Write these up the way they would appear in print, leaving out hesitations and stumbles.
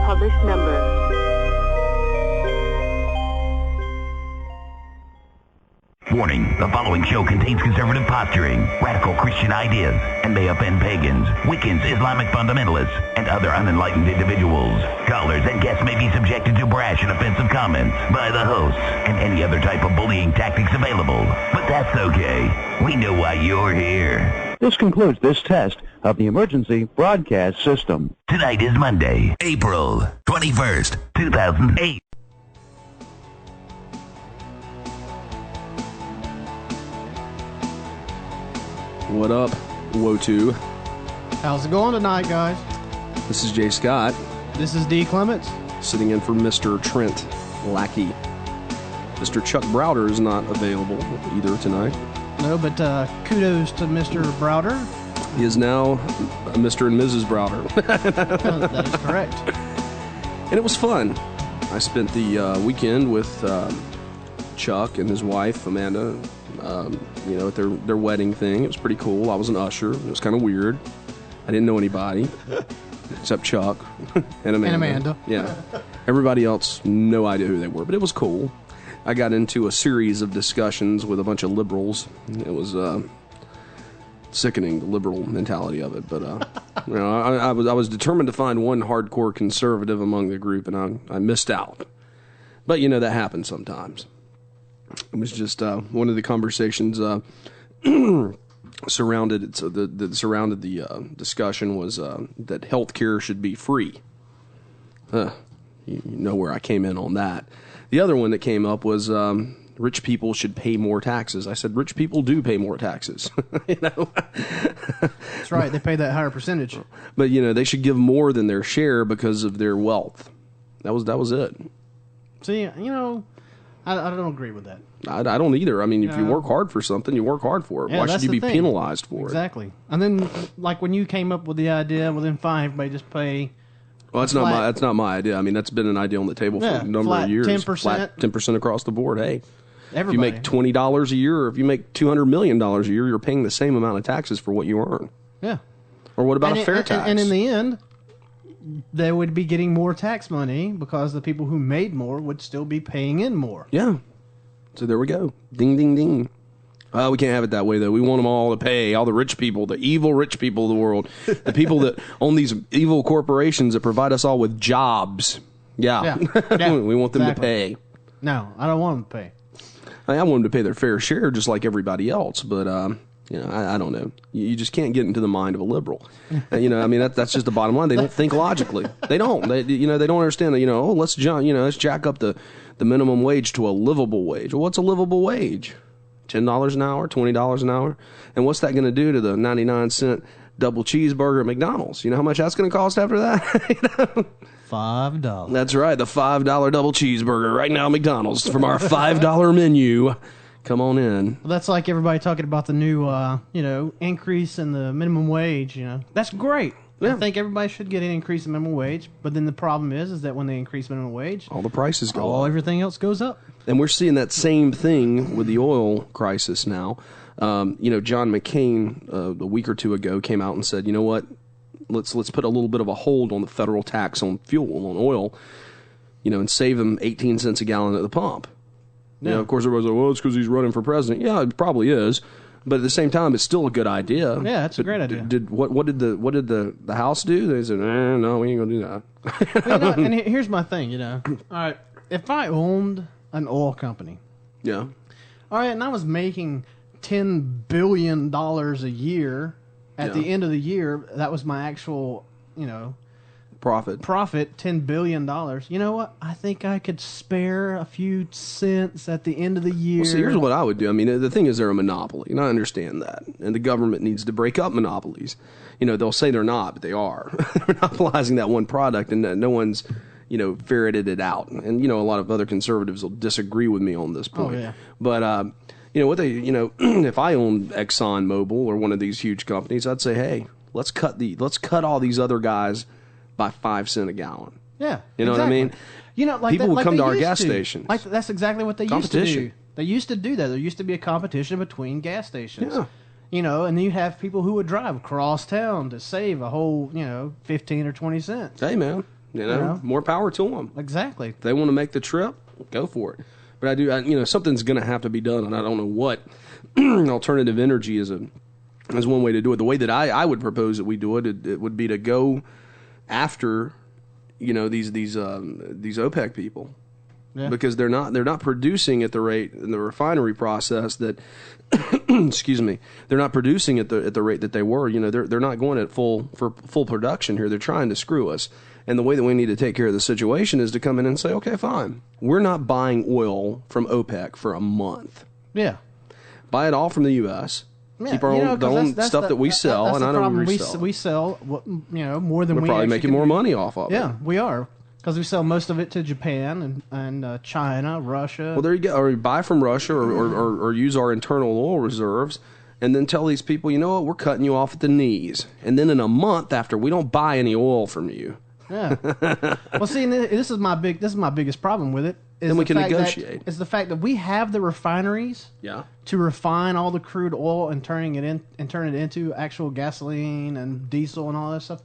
published number. Warning, the following show contains conservative posturing, radical Christian ideas, and may offend pagans, Wiccans, Islamic fundamentalists, and other unenlightened individuals. Callers and guests may be subjected to brash and offensive comments by the hosts and any other type of bullying tactics available. But that's okay. We know why you're here. This concludes this test of the emergency broadcast system. Tonight is Monday, April 21st, 2008. What up, Wotu? How's it going tonight, guys? This is Jay Scott, This is D. Clements. sitting in for Mr. Trent Lackey. Mr. Chuck Browder is not available either tonight. No, but kudos to Mr. Browder. He is now Mr. and Mrs. Browder. That is correct. And it was fun. I spent the weekend with Chuck and his wife, Amanda, at their wedding thing. It was pretty cool. I was an usher. It was kind of weird. I didn't know anybody except Chuck and Amanda. And Amanda. Yeah. Everybody else, no idea who they were, but it was cool. I got into a series of discussions with a bunch of liberals. It was sickening, the liberal mentality of it. But I was determined to find one hardcore conservative among the group, and I missed out. But that happens sometimes. It was just one of the conversations surrounded the discussion was that healthcare should be free. You know where I came in on that. The other one that came up was rich people should pay more taxes. I said rich people do pay more taxes. That's right. They pay that higher percentage. But they should give more than their share because of their wealth. That was it. See, I don't agree with that. I don't either. I mean, if you work hard for something, you work hard for it. Yeah, Why should you be penalized for it? Exactly. And then, like when you came up with the idea, well, then fine, everybody just pay. Well, that's not my idea. I mean, that's been an idea on the table for a number of years. 10%. Flat 10% across the board. Hey, Everybody. if you make $20 a year, or if you make $200 million a year, you're paying the same amount of taxes for what you earn. Yeah. Or what about a fair tax? And in the end, they would be getting more tax money because the people who made more would still be paying in more. Yeah. So there we go. Ding, ding, ding. We can't have it that way, though. We want them all to pay, all the rich people, the evil rich people of the world, the people that own these evil corporations that provide us all with jobs. Yeah. We want them to pay. No, I don't want them to pay. I want them to pay their fair share just like everybody else, but I don't know. You just can't get into the mind of a liberal. I mean that's just the bottom line. They don't think logically. They don't. They don't understand that. Let's jack up the minimum wage to a livable wage. Well, what's a livable wage? $10 an hour, $20 an hour, and what's that going to do to the 99-cent double cheeseburger at McDonald's? You know how much that's going to cost after that? $5. That's right, the $5 double cheeseburger right now at McDonald's from our $5 menu. Come on in. Well, that's like everybody talking about the new, increase in the minimum wage. That's great. Yeah. I think everybody should get an increase in minimum wage, but then the problem is that when they increase minimum wage, all the prices go up. Everything else goes up. And we're seeing that same thing with the oil crisis now. John McCain a week or two ago came out and said, you know what, let's put a little bit of a hold on the federal tax on fuel, on oil, and save them 18 cents a gallon at the pump. Yeah. Of course, everybody's like, well, it's because he's running for president. Yeah, it probably is. But at the same time, it's still a good idea. Yeah, it's a great idea. What did the House do? They said, no, we ain't gonna do that. And here's my thing, All right, if I owned an oil company, yeah, all right, and I was making $10 billion a year at the end of the year, that was my actual, profit, $10 billion. You know what? I think I could spare a few cents at the end of the year. Well, see, here's what I would do. I mean, the thing is they're a monopoly, and I understand that. And the government needs to break up monopolies. They'll say they're not, but they are. They're monopolizing that one product, and no one's, ferreted it out. And, a lot of other conservatives will disagree with me on this point. Oh, yeah. But, what they, if I owned ExxonMobil or one of these huge companies, I'd say, hey, let's cut all these other guys by 5 cents a gallon. Yeah, you know what I mean. People would come to our gas stations. Like that's exactly what they used to do. They used to do that. There used to be a competition between gas stations. Yeah. And then you have people who would drive across town to save a whole, 15 or 20 cents. Hey, man. You know, more power to them. Exactly. If they want to make the trip, go for it. But something's going to have to be done, and I don't know what. Alternative energy is one way to do it. The way that I would propose that we do it, it would be to go after, these OPEC people. Yeah. Because they're not producing at the rate in the refinery process that excuse me, they're not producing at the rate that they were. They're not going at full production here. They're trying to screw us. And the way that we need to take care of the situation is to come in and say, okay, fine, we're not buying oil from OPEC for a month. Yeah, buy it all from the U.S. Yeah, keep our own stuff that we sell, and I know we resell. We sell more than we're probably making more money off of it. Yeah, we are. Because we sell most of it to Japan and China, Russia. Well, there you go. Or buy from Russia or use our internal oil reserves and then tell these people, you know what, we're cutting you off at the knees. And then in a month after, we don't buy any oil from you. Yeah. Well, see, this is my biggest problem with it. Then we can negotiate. It's the fact that we have the refineries to refine all the crude oil and turn it into actual gasoline and diesel and all that stuff.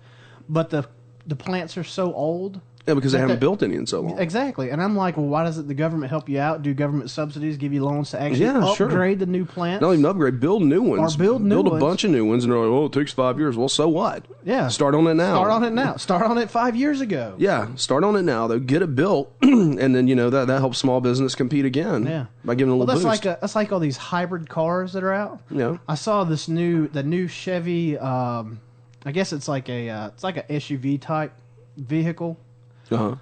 But the plants are so old. Yeah, because they haven't built any in so long. Exactly. And I'm like, well, why doesn't the government help you out? Do government subsidies give you loans to actually upgrade the new plants? Not even upgrade, build new ones. Or build a bunch of new ones, and they're like, oh, it takes 5 years. Well, so what? Yeah. Start on it now. Start on it 5 years ago. Yeah, start on it now. Though, get it built, and then, that helps small business compete again. Yeah. By giving a little boost. That's like all these hybrid cars that are out. Yeah. I saw the new Chevy, I guess it's like a SUV type vehicle. Uh-huh.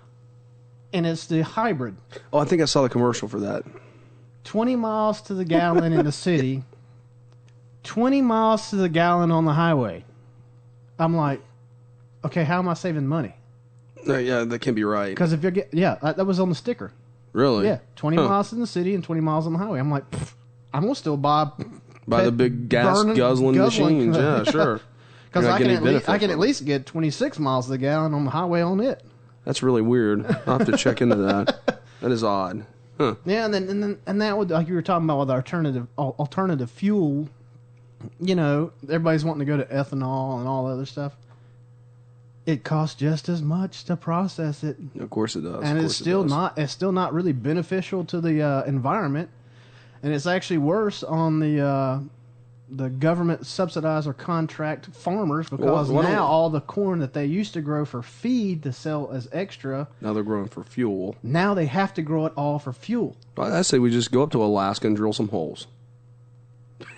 And it's the hybrid. Oh, I think I saw the commercial for that. 20 miles to the gallon in the city, 20 miles to the gallon on the highway. I'm like, okay, how am I saving money? Yeah, that can't be right. Because if that was on the sticker. Really? Yeah, 20 miles in the city and 20 miles on the highway. I'm like, I'm going to still buy the big gas guzzling machines. Yeah, sure. Because I can at least get 26 miles to the gallon on the highway on it. That's really weird. I'll have to check into that. That is odd. Huh. Yeah, and that would, like you were talking about with alternative fuel, everybody's wanting to go to ethanol and all that other stuff. It costs just as much to process it. Of course it does. And it's still not really beneficial to the environment. And it's actually worse on the government subsidize or contract farmers because now all the corn that they used to grow for feed to sell as extra, now they're growing for fuel. Now they have to grow it all for fuel. I say we just go up to Alaska and drill some holes.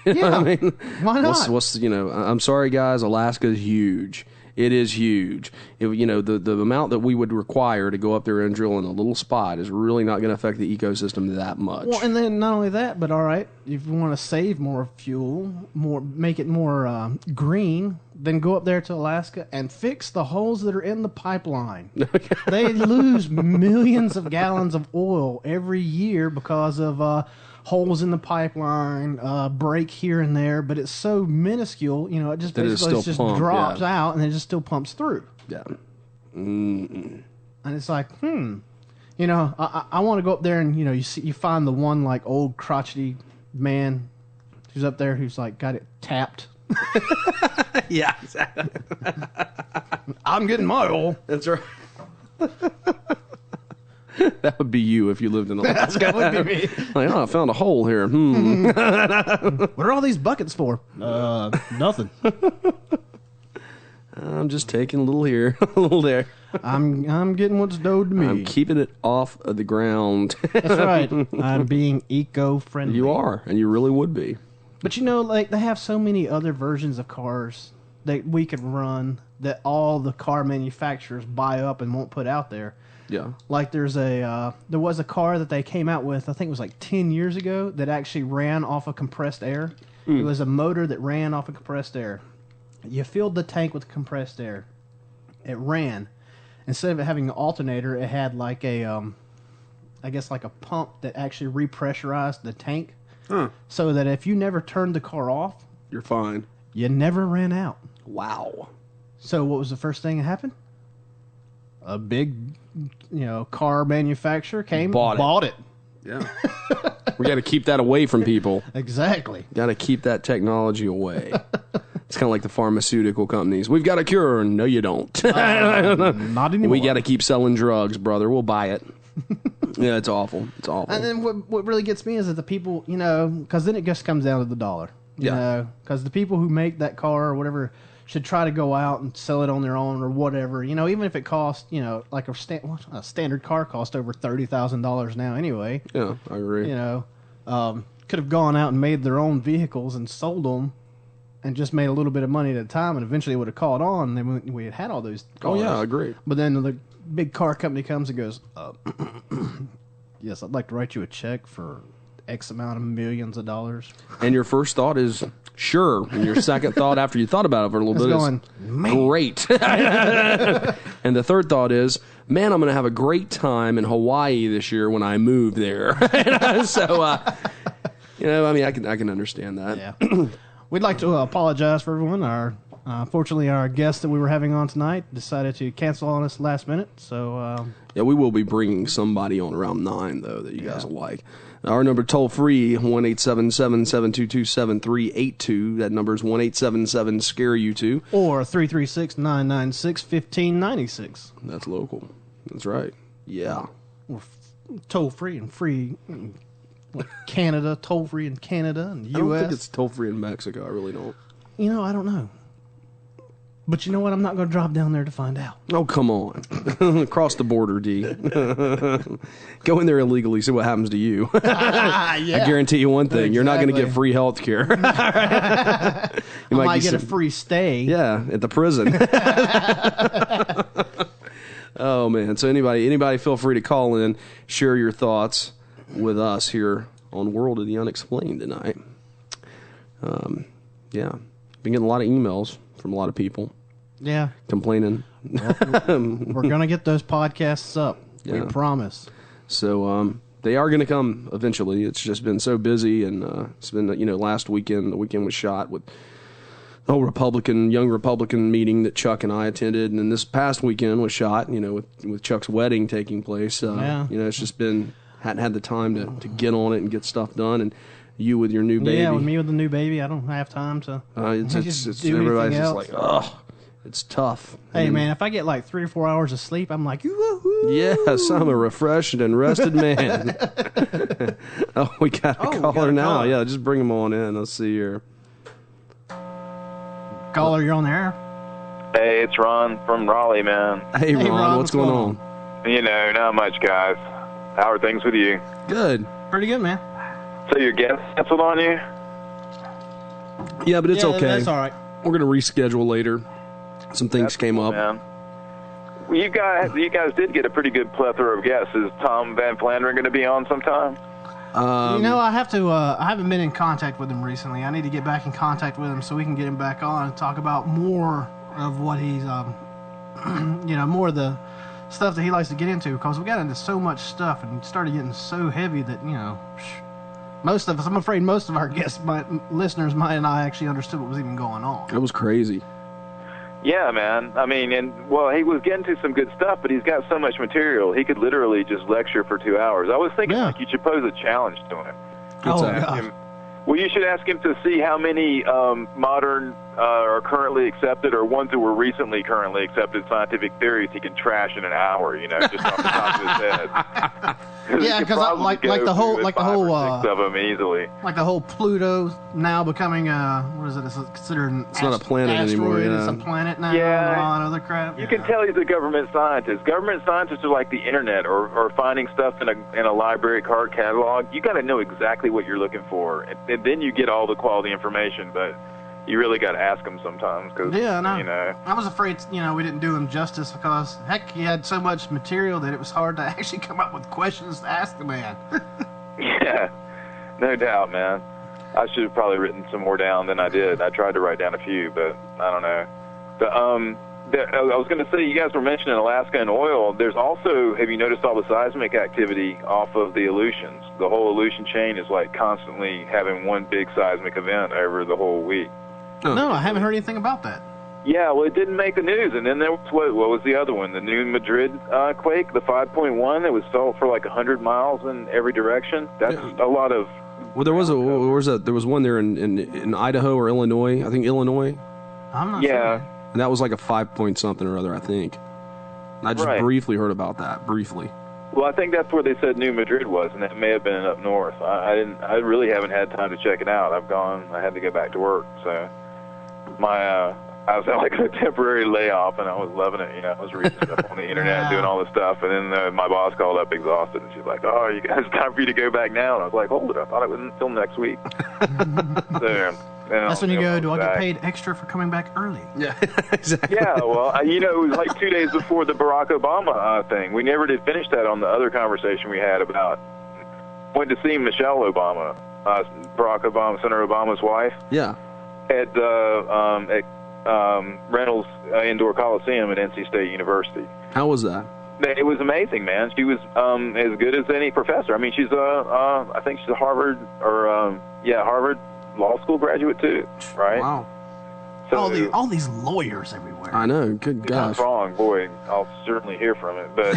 Yeah, I mean, why not? I'm sorry, guys. Alaska is huge. It is huge. The amount that we would require to go up there and drill in a little spot is really not going to affect the ecosystem that much. Well, and then not only that, but all right, if you want to save more fuel, make it more green, then go up there to Alaska and fix the holes that are in the pipeline. They lose millions of gallons of oil every year because of holes in the pipeline, break here and there, but it's so minuscule, it just drops out and it just still pumps through. Yeah. And it's like, I want to go up there and, you find the one like old crotchety man who's up there who's like got it tapped. Yeah, exactly. I'm getting my oil. That's right. That would be you if you lived in Alaska. That would be me. Like, I found a hole here. What are all these buckets for? Nothing. I'm just taking a little here, a little there. I'm getting what's owed to me. I'm keeping it off of the ground. That's right. I'm being eco-friendly. You are, and you really would be. But they have so many other versions of cars that we could run that all the car manufacturers buy up and won't put out there. Yeah. Like there was a car that they came out with, I think it was like 10 years ago, that actually ran off of compressed air. It was a motor that ran off of compressed air. You filled the tank with compressed air. It ran. Instead of it having an alternator, it had like a pump that actually repressurized the tank. So that if you never turned the car off, you're fine. You never ran out. Wow. So what was the first thing that happened? A big, car manufacturer came, bought it. Yeah. We got to keep that away from people. Exactly. Got to keep that technology away. It's kind of like the pharmaceutical companies. We've got a cure. No, you don't. Not anymore. We got to keep selling drugs, brother. We'll buy it. Yeah, it's awful. It's awful. And then what really gets me is that the people, because then it just comes down to the dollar. You know, because the people who make that car or whatever should try to go out and sell it on their own or whatever. Even if it costs, like a standard car cost over $30,000 now anyway. Yeah, I agree. Could have gone out and made their own vehicles and sold them and just made a little bit of money at a time, and eventually would have caught on, and then we had all those cars. Oh, yeah, I agree. But then the big car company comes and goes, yes, I'd like to write you a check for X amount of millions of dollars. And your first thought is, sure. And your second thought, after you thought about it for a little bit, is, great. And the third thought is, man, I'm going to have a great time in Hawaii this year when I move there. So, I can understand that. Yeah. We'd like to apologize for everyone. Fortunately, our guest that we were having on tonight decided to cancel on us last minute. So yeah, we will be bringing somebody on around 9, though, that you guys will like. Our number toll free, 1-877-722-7382. That number is 1-877-SCARE-YOU2. Or 336-996-1596. That's local. That's right. Yeah. Or toll free and free. Canada, toll free in Canada and U.S. I don't think it's toll free in Mexico. I really don't. I don't know. But you know what? I'm not going to drop down there to find out. Oh, come on. Cross the border, D. Go in there illegally, see what happens to you. I guarantee you one thing. Exactly. You're not going to get free health care. You might get a free stay. Yeah, at the prison. Oh, man. So anybody feel free to call in, share your thoughts with us here on World of the Unexplained tonight. Yeah. Been getting a lot of emails from a lot of people. Yeah. Complaining. Well, we're going to get those podcasts up. Yeah. We promise. So they are going to come eventually. It's just been so busy, and it's been, last weekend, the weekend was shot with the whole young Republican meeting that Chuck and I attended, and then this past weekend was shot, with Chuck's wedding taking place. It's just been, hadn't had the time to get on it and get stuff done, and you with your new baby. Yeah, with me with the new baby, I don't have time to it's everybody's just like, ugh, it's tough. Hey, man, if I get like 3 or 4 hours of sleep, I'm like, woo-hoo. Yes, I'm a refreshed and rested man. Oh, we got a caller now. Yeah, just bring him on in. Let's see here. Caller, you're on the air. Hey, it's Ron from Raleigh, man. Hey, Ron, what's going on? Not much, guys. How are things with you? Good. Pretty good, man. So your guest canceled on you? Yeah, but it's okay. That's all right. We're going to reschedule later. Some things came up. Man. Well, you guys did get a pretty good plethora of guests. Is Tom Van Flanderen going to be on sometime? I have to. I haven't been in contact with him recently. I need to get back in contact with him so we can get him back on and talk about more of what he's, more of the stuff that he likes to get into, because we got into so much stuff and started getting so heavy that most of us, I'm afraid most of our listeners might not actually understood what was even going on. It was crazy. Yeah, man. I mean, he was getting to some good stuff, but he's got so much material. He could literally just lecture for 2 hours. I was thinking you should pose a challenge to him. Well, you should ask him to see how many modern are currently accepted, or ones that were recently currently accepted scientific theories he can trash in an hour, just off the top of his head. Yeah, because like the whole six of them easily. Like the whole Pluto now becoming what is it? It's considered it's not a planet anymore. Yeah. It's a planet now. Yeah, and a lot of other crap. You can tell he's a government scientist. Government scientists are like the internet, or finding stuff in a library card catalog. You got to know exactly what you're looking for, and then you get all the quality information. But you really got to ask him sometimes, because I was afraid we didn't do him justice, because heck, he had so much material that it was hard to actually come up with questions to ask the man. Yeah, no doubt, man. I should have probably written some more down than I did. I tried to write down a few, but I don't know. But I was going to say, you guys were mentioning Alaska and oil. There's also, have you noticed all the seismic activity off of the Aleutians? The whole Aleutian chain is like constantly having one big seismic event over the whole week. No, I haven't heard anything about that. Yeah, well, it didn't make the news. And then there was, what was the other one? The New Madrid quake, the 5.1 that was felt for like 100 miles in every direction. That's a lot of... Well, there was one there in Idaho or Illinois. I think Illinois. I'm not sure. And that was like a 5-point something or other, I think. I just briefly heard about that, briefly. Well, I think that's where they said New Madrid was, and that may have been up north. I really haven't had time to check it out. I had to go back to work, so I was on like a temporary layoff, and I was loving it. You know, I was reading stuff on the internet, doing all this stuff, and then my boss called up exhausted, and she's like, "Oh, you guys, it's time for you to go back now." And I was like, "Hold it, I thought it was until next week." So, that's when you go, do I get paid extra for coming back early? Yeah, exactly. Yeah, well, it was like 2 days before the Barack Obama thing. We never did finish that on the other conversation we had about went to see Michelle Obama, Barack Obama, Senator Obama's wife. Yeah. At Reynolds Indoor Coliseum at NC State University. How was that? It was amazing, man. She was as good as any professor. I mean, she's I think she's a Harvard Harvard Law School graduate too, right? Wow. So, all these lawyers everywhere. I know. Good gosh. If I'm wrong, boy, I'll certainly hear from it. But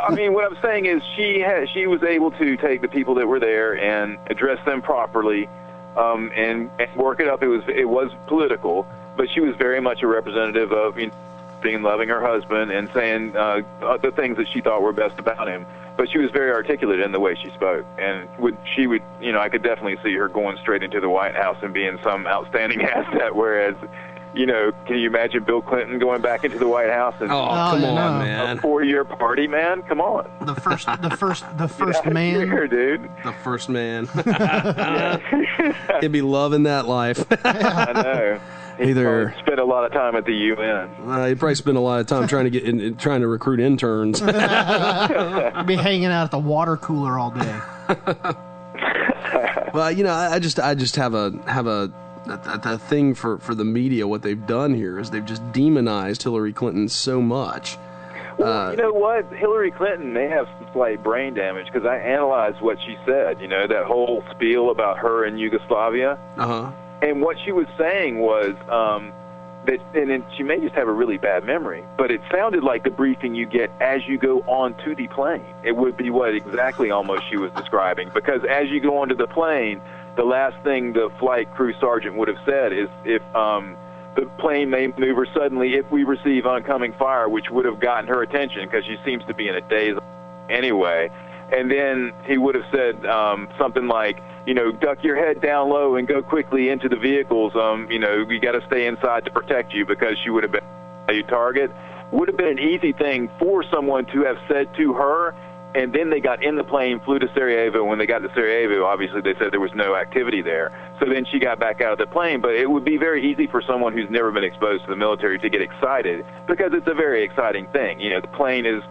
I mean, what I'm saying is she was able to take the people that were there and address them properly, and work it up. It was political, but she was very much a representative of being loving her husband and saying the things that she thought were best about him. But she was very articulate in the way she spoke, and I could definitely see her going straight into the White House and being some outstanding asset. Whereas, can you imagine Bill Clinton going back into the White House and come on, man, a 4-year party, man? Come on, the first man, here, dude, the first man. He'd be loving that life. I know. He spent a lot of time at the UN. He probably spent a lot of time trying to recruit interns. Be hanging out at the water cooler all day. Well, I just have a thing for the media. What they've done here is they've just demonized Hillary Clinton so much. Well, you know what? Hillary Clinton may have some slight brain damage because I analyzed what she said. That whole spiel about her in Yugoslavia. Uh-huh. And what she was saying was that, and she may just have a really bad memory, but it sounded like the briefing you get as you go onto the plane. It would be what exactly almost she was describing, because as you go onto the plane, the last thing the flight crew sergeant would have said is if the plane may maneuver suddenly if we receive oncoming fire, which would have gotten her attention because she seems to be in a daze anyway. And then he would have said something like, duck your head down low and go quickly into the vehicles. You got to stay inside to protect you, because she would have been a target. Would have been an easy thing for someone to have said to her, and then they got in the plane, flew to Sarajevo. When they got to Sarajevo, obviously they said there was no activity there. So then she got back out of the plane. But it would be very easy for someone who's never been exposed to the military to get excited, because it's a very exciting thing. The plane is...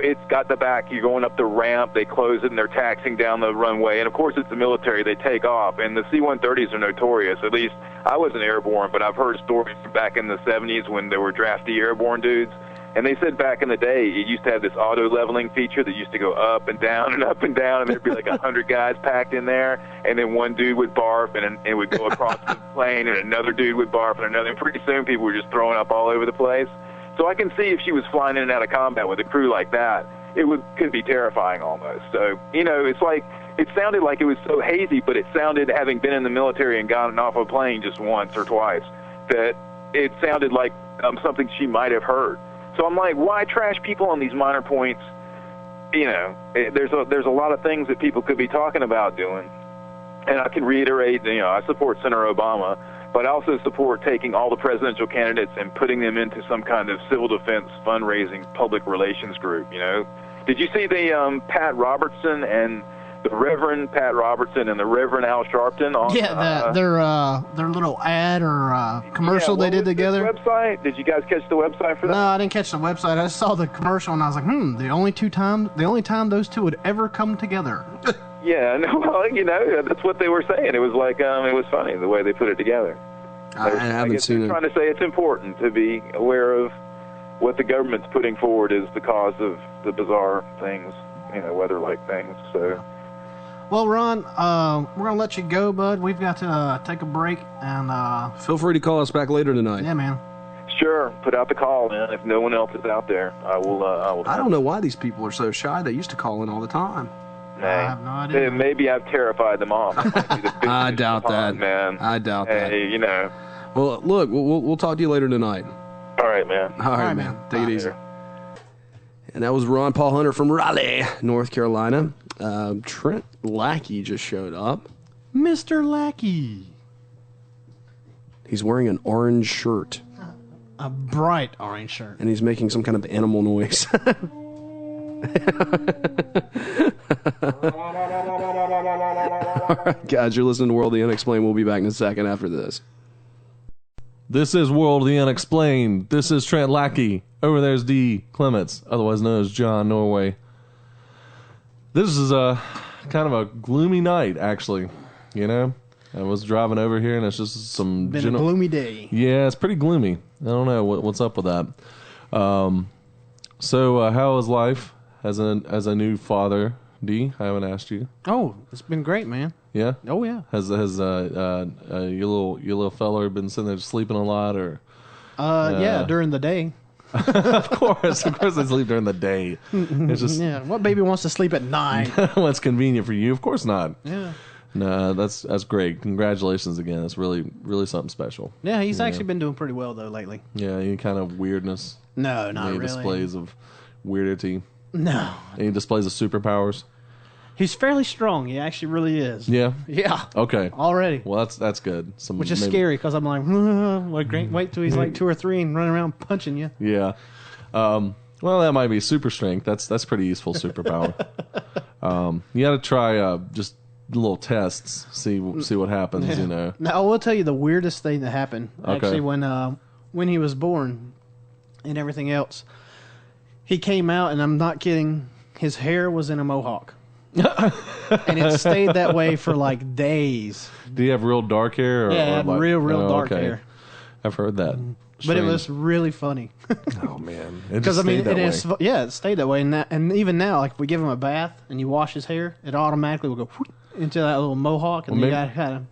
it's got the back, you're going up the ramp, they close it, and they're taxiing down the runway. And, of course, it's the military. They take off. And the C-130s are notorious. At least I wasn't airborne, but I've heard stories back in the 70s when there were drafty airborne dudes. And they said back in the day it used to have this auto-leveling feature that used to go up and down and up and down, and there'd be like 100 guys packed in there. And then one dude would barf, and it would go across the plane, and another dude would barf, and another. And pretty soon people were just throwing up all over the place. So I can see if she was flying in and out of combat with a crew like that, could be terrifying almost. So, it's like, it sounded like it was so hazy, but it sounded, having been in the military and gotten off a plane just once or twice, that it sounded like something she might have heard. So I'm like, why trash people on these minor points? There's a lot of things that people could be talking about doing. And I can reiterate, I support Senator Obama, but I also support taking all the presidential candidates and putting them into some kind of civil defense fundraising public relations group. Did you see the Pat Robertson and the Reverend Pat Robertson and the Reverend Al Sharpton on? Yeah, their little ad or commercial they did together. Website? Did you guys catch the website for that? No, I didn't catch the website. I saw the commercial and I was like, the only time those two would ever come together. Yeah, no, well, that's what they were saying. It was like, it was funny the way they put it together. I haven't seen it. Trying to say it's important to be aware of what the government's putting forward as the cause of the bizarre things, weather-like things. So. Well, Ron, we're gonna let you go, bud. We've got to take a break, and feel free to call us back later tonight. Yeah, man. Sure, put out the call, man. If no one else is out there, I will. I don't know why these people are so shy. They used to call in all the time. I have no idea. Maybe I've terrified them off. I doubt that, man. I doubt that. Well, look, we'll talk to you later tonight. All right, man. All right, man. Take it easy. And that was Ron Paul Hunter from Raleigh, North Carolina. Trent Lackey just showed up. Mr. Lackey. He's wearing an orange shirt. A bright orange shirt. And he's making some kind of animal noise. All right, guys, you're listening to World of the Unexplained. We'll be back in a second after this. This is World of the Unexplained. This is Trent Lackey. Over there's D. Clements, otherwise known as John Norway. This is a kind of a gloomy night, actually. You know, I was driving over here, and it's just some... Been a gloomy day. Yeah, it's pretty gloomy. I don't know what's up with that. So how is life as a new father, D? I haven't asked you. Oh, it's been great, man. Yeah. Oh yeah. Has your little fella been sitting there sleeping a lot, or? Yeah, during the day. Of course they sleep during the day. It's just what baby wants to sleep at night? What's convenient for you? Of course not. Yeah. No, that's great. Congratulations again. That's really something special. Yeah, he's actually been doing pretty well though lately. Yeah, any kind of weirdness? No, not any really. displays of weirdity? No. Any displays of superpowers? He's fairly strong. He actually really is. Yeah. Yeah. Okay. Already. Well, that's good. Which is scary because I'm like, wait till he's like 2 or 3 and running around punching you. Yeah. Well, that might be super strength. That's pretty useful superpower. You got to try just little tests. See what happens. Yeah. You know. Now I will tell you the weirdest thing that happened. Actually, when he was born and everything else, he came out, and I'm not kidding. His hair was in a mohawk. And it stayed that way for like days. Do you have real dark hair? Yeah, I had like, real dark hair. I've heard that. But it was really funny. Oh man, Because I mean, it stayed that way, and even now, like if we give him a bath and you wash his hair, it automatically will go into that little mohawk, and you gotta kind of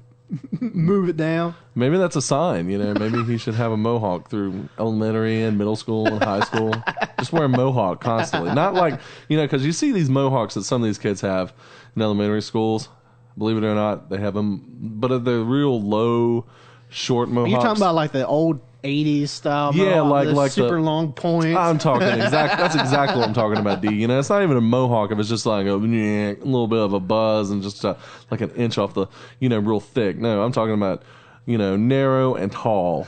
move it down. Maybe that's a sign. You know, maybe he should have a mohawk through elementary and middle school and high school. Just wear a mohawk constantly. Not like, you know, because you see these mohawks that some of these kids have in elementary schools. Believe it or not, they have them, but they're real low, short mohawks. Are you talking about like the old 80s style? Yeah, mohawk, like super the long points. I'm talking that's exactly what I'm talking about, D. You know, it's not even a mohawk if it's just like a little bit of a buzz and just like an inch off the, you know, real thick. No, I'm talking about, you know, narrow and tall.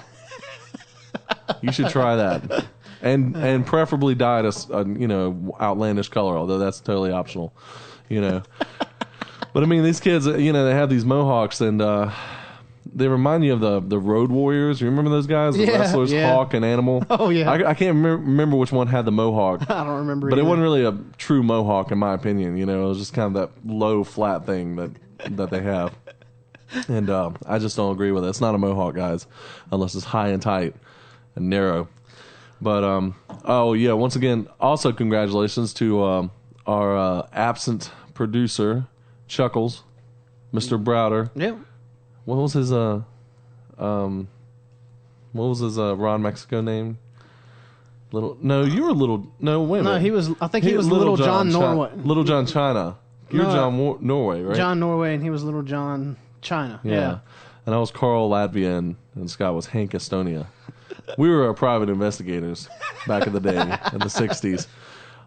You should try that, and preferably dyed a you know, outlandish color, although that's totally optional. You know, but I mean, these kids, you know, they have these mohawks and. They remind you of the Road Warriors. You remember those guys? The wrestlers, Hawk and Animal? Oh, yeah. I can't remember which one had the mohawk. I don't remember But either. it wasn't really a true mohawk, in my opinion. You know, it was just kind of that low, flat thing that they have. And I just don't agree with it. It's not a mohawk, guys, unless it's high and tight and narrow. But, oh, yeah, once again, also congratulations to our absent producer, Mr. Browder. Yeah. What was his Ron Mexico name? You were Little. No, wait a minute. No, he was. I think he was Little John Norway. Little John China. You're John Norway, right? John Norway, and he was Little John China. Yeah. And I was Carl Latvian, and Scott was Hank Estonia. We were private investigators back in the day, in the 60s.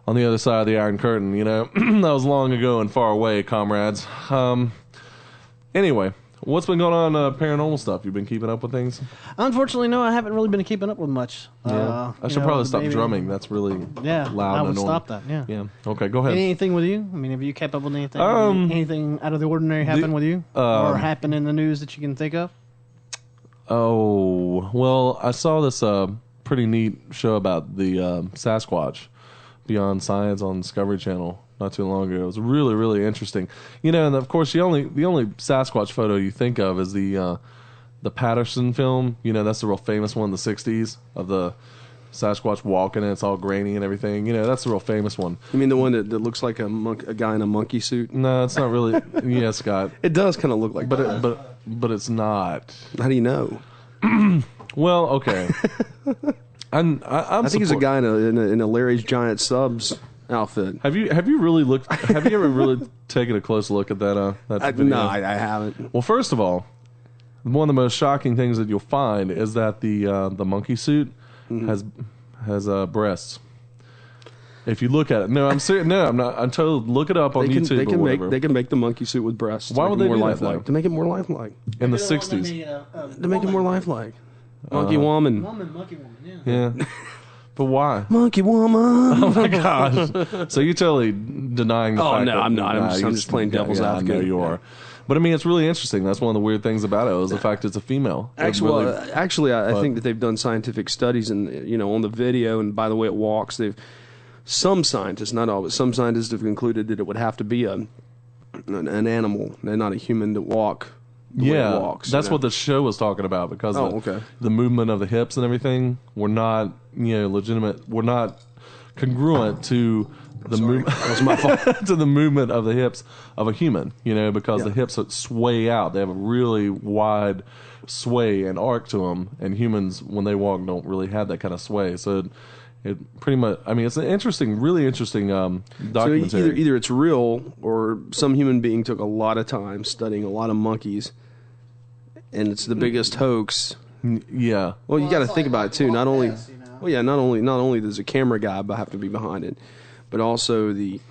On the other side of the Iron Curtain, you know. That was long ago and far away, comrades. Anyway. What's been going on paranormal stuff? You've been keeping up with things? Unfortunately, no, I haven't really been keeping up with much. Yeah. I should probably stop drumming. That's really loud I and would annoying. stop that, yeah. Yeah. Okay, go ahead. Anything with you? I mean, have you kept up with anything? Anything out of the ordinary happen with you? Or happen in the news that you can think of? Oh, well, I saw this pretty neat show about the Sasquatch Beyond Science on Discovery Channel not too long ago. It was really, really interesting. You know, and of course, the only Sasquatch photo you think of is the Patterson film. You know, that's the real famous one in the 60s of the Sasquatch walking and it's all grainy and everything. You know, that's the real famous one. You mean the one that looks like a guy in a monkey suit? No, it's not really. Yeah, Scott. It does kind of look like that. But it's not. How do you know? Well, okay. I think he's a guy in a Larry's Giant Subs outfit. Have you really looked? Have you ever really taken a close look at that video? No, I haven't. Well, first of all, one of the most shocking things that you'll find is that the monkey suit has breasts. If you look at it, no, I'm serious. No, I'm not. I'm told. Look it up on YouTube. They can make the monkey suit with breasts. Why would they do that? Though? To make it more lifelike. In the '60s, to make it more lifelike. Monkey woman. Monkey woman. Yeah. But why? Monkey woman. Oh my gosh! So you're totally denying the fact. Oh no, that, I'm not. I'm just playing devil's advocate. I know you are. But I mean, it's really interesting. That's one of the weird things about it is the fact it's a female. Actually, I think that they've done scientific studies and on the video and by the way it walks. Some scientists, not all, but some scientists have concluded that it would have to be an animal and not a human to walk. The way it walks, that's what the show was talking about because the movement of the hips and everything were not legitimate. Were not congruent to the movement. That was my fault. To the movement of the hips of a human, because the hips sway out. They have a really wide sway and arc to them, and humans, when they walk, don't really have that kind of sway. So it pretty much, I mean, it's an really interesting documentary. So either it's real or some human being took a lot of time studying a lot of monkeys, and it's the biggest hoax. Yeah. Well, you got to think about it too. Not only does a camera guy have to be behind it, but also the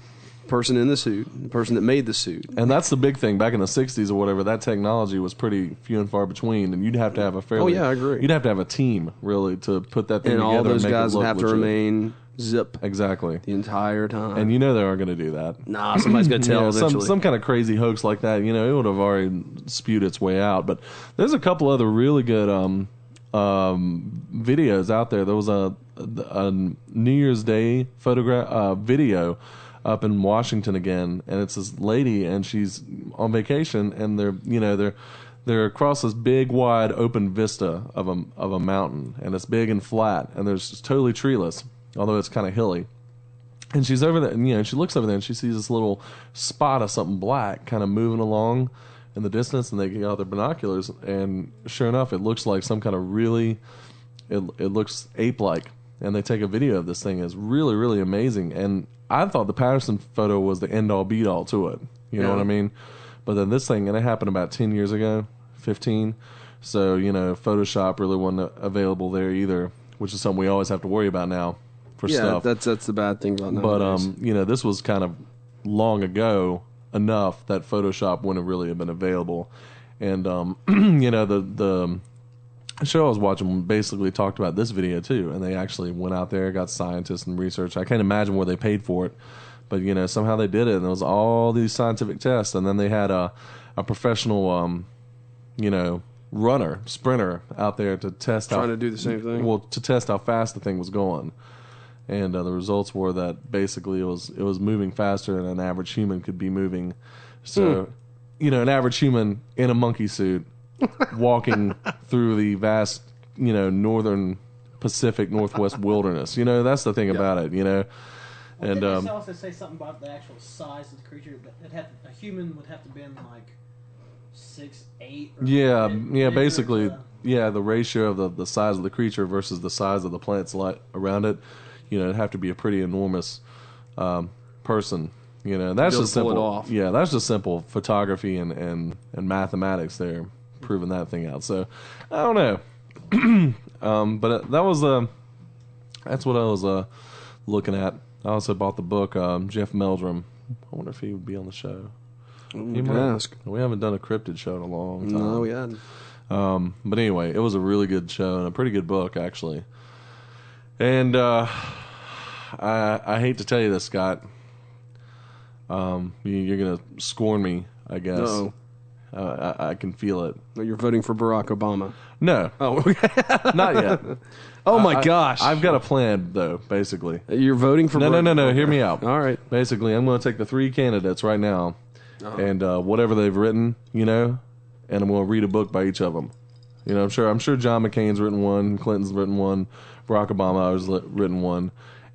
person in the suit, the person that made the suit. And that's the big thing. Back in the 60s or whatever, that technology was pretty few and far between, and you'd have to have a fairly... Oh, yeah, I agree. You'd have to have a team, really, to put that thing together. And all those and make guys it look have legit. to remain zip. Exactly. The entire time. And they aren't going to do that. Nah, somebody's going to tell eventually. Some kind of crazy hoax like that, it would have already spewed its way out. But there's a couple other really good videos out there. There was a New Year's Day video up in Washington again, and it's this lady, and she's on vacation, and they're across this big, wide, open vista of a mountain, and it's big and flat, and there's just totally treeless, although it's kind of hilly. And she's over there, and she looks over there, and she sees this little spot of something black kind of moving along in the distance, and they get out their binoculars, and sure enough, it looks like some kind of really, it looks ape-like, and they take a video of this thing. It's really, really amazing, and I thought the Patterson photo was the end-all, be-all to it. You know what I mean? But then this thing, and it happened about 10 years ago, 15. So, Photoshop really wasn't available there either, which is something we always have to worry about now for stuff. Yeah, that's the bad thing about nowadays. But, this was kind of long ago enough that Photoshop wouldn't really have been available. And, the show I was watching basically talked about this video too, and they actually went out there, got scientists and research. I can't imagine where they paid for it, but somehow they did it, and there was all these scientific tests, and then they had a professional sprinter out there to test trying to do the same thing. Well, to test how fast the thing was going, and the results were that basically it was moving faster than an average human could be moving. So, an average human in a monkey suit walking through the vast, northern Pacific Northwest wilderness. That's the thing about it, Well, and didn't they also say something about the actual size of the creature? A human would have to be like 6'8". Yeah, basically, the ratio of the size of the creature versus the size of the plants around it, it'd have to be a pretty enormous person. And that's just simple. Pull it off. Yeah, that's just simple photography and mathematics there, proving that thing out. So I don't know, but that's what I was looking at. I also bought the book, Jeff Meldrum. I wonder if he would be on the show. You might ask. We haven't done a cryptid show in a long time. No, we hadn't. But anyway, it was a really good show and a pretty good book, actually. And I hate to tell you this, Scott. You're going to scorn me, I guess. No. I can feel it. You're voting for Barack Obama. No. Oh, not yet. Oh, my gosh. I've got a plan, though, basically. You're voting for Barack? No. Hear me out. All right. Basically, I'm going to take the three candidates right now and whatever they've written, and I'm going to read a book by each of them. I'm sure John McCain's written one, Clinton's written one, Barack Obama has written one.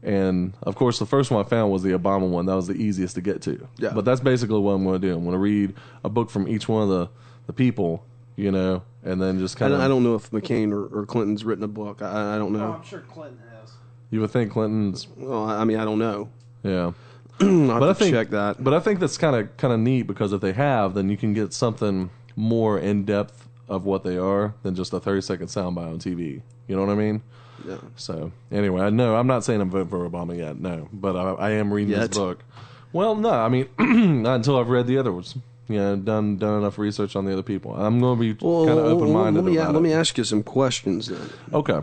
And, of course, the first one I found was the Obama one. That was the easiest to get to. Yeah. But that's basically what I'm going to do. I'm going to read a book from each one of the people, and then just kind of... I don't know if McCain or Clinton's written a book. I don't know. Oh, I'm sure Clinton has. You would think Clinton's... Well, I mean, I don't know. Yeah. I'll have to check that. But I think that's kind of neat, because if they have, then you can get something more in-depth of what they are than just a 30-second soundbite on TV. You know what I mean? Yeah. So anyway, no, I'm not saying I'm voting for Obama yet. No, but I am reading this book. Well, no, I mean, not until I've read the other ones. Done enough research on the other people. I'm going to be kind of open-minded about it. Let me ask you some questions then. Okay.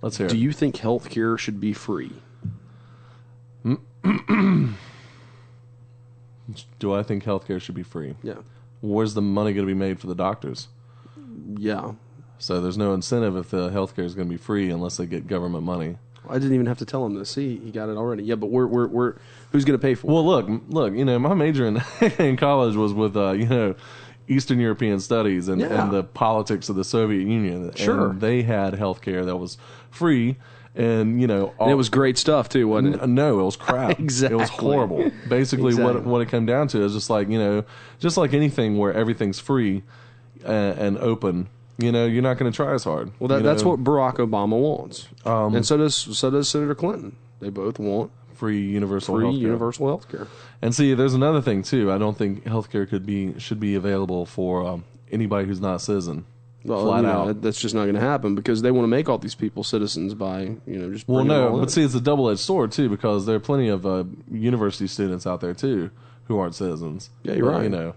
Let's hear it. Do you think healthcare should be free? Do I think healthcare should be free? Yeah. Where's the money going to be made for the doctors? Yeah. So there's no incentive if the healthcare is going to be free unless they get government money. I didn't even have to tell him this. See, he got it already. Yeah, but we're who's going to pay for it? Well, look. My major in college was with Eastern European studies and the politics of the Soviet Union. Sure. And they had healthcare that was free. And and it was great stuff too, wasn't it? No, it was crap. Exactly. It was horrible. Basically, what it came down to is just like anything where everything's free and open. You're not going to try as hard. Well, that's what Barack Obama wants, and so does Senator Clinton. They both want free universal healthcare. And see, there's another thing too. I don't think healthcare should be available for anybody who's not a citizen. Well, flat out. That's just not going to happen because they want to make all these people citizens by just. Well, no, but see, it's a double-edged sword too because there are plenty of university students out there too who aren't citizens. Yeah, you're right.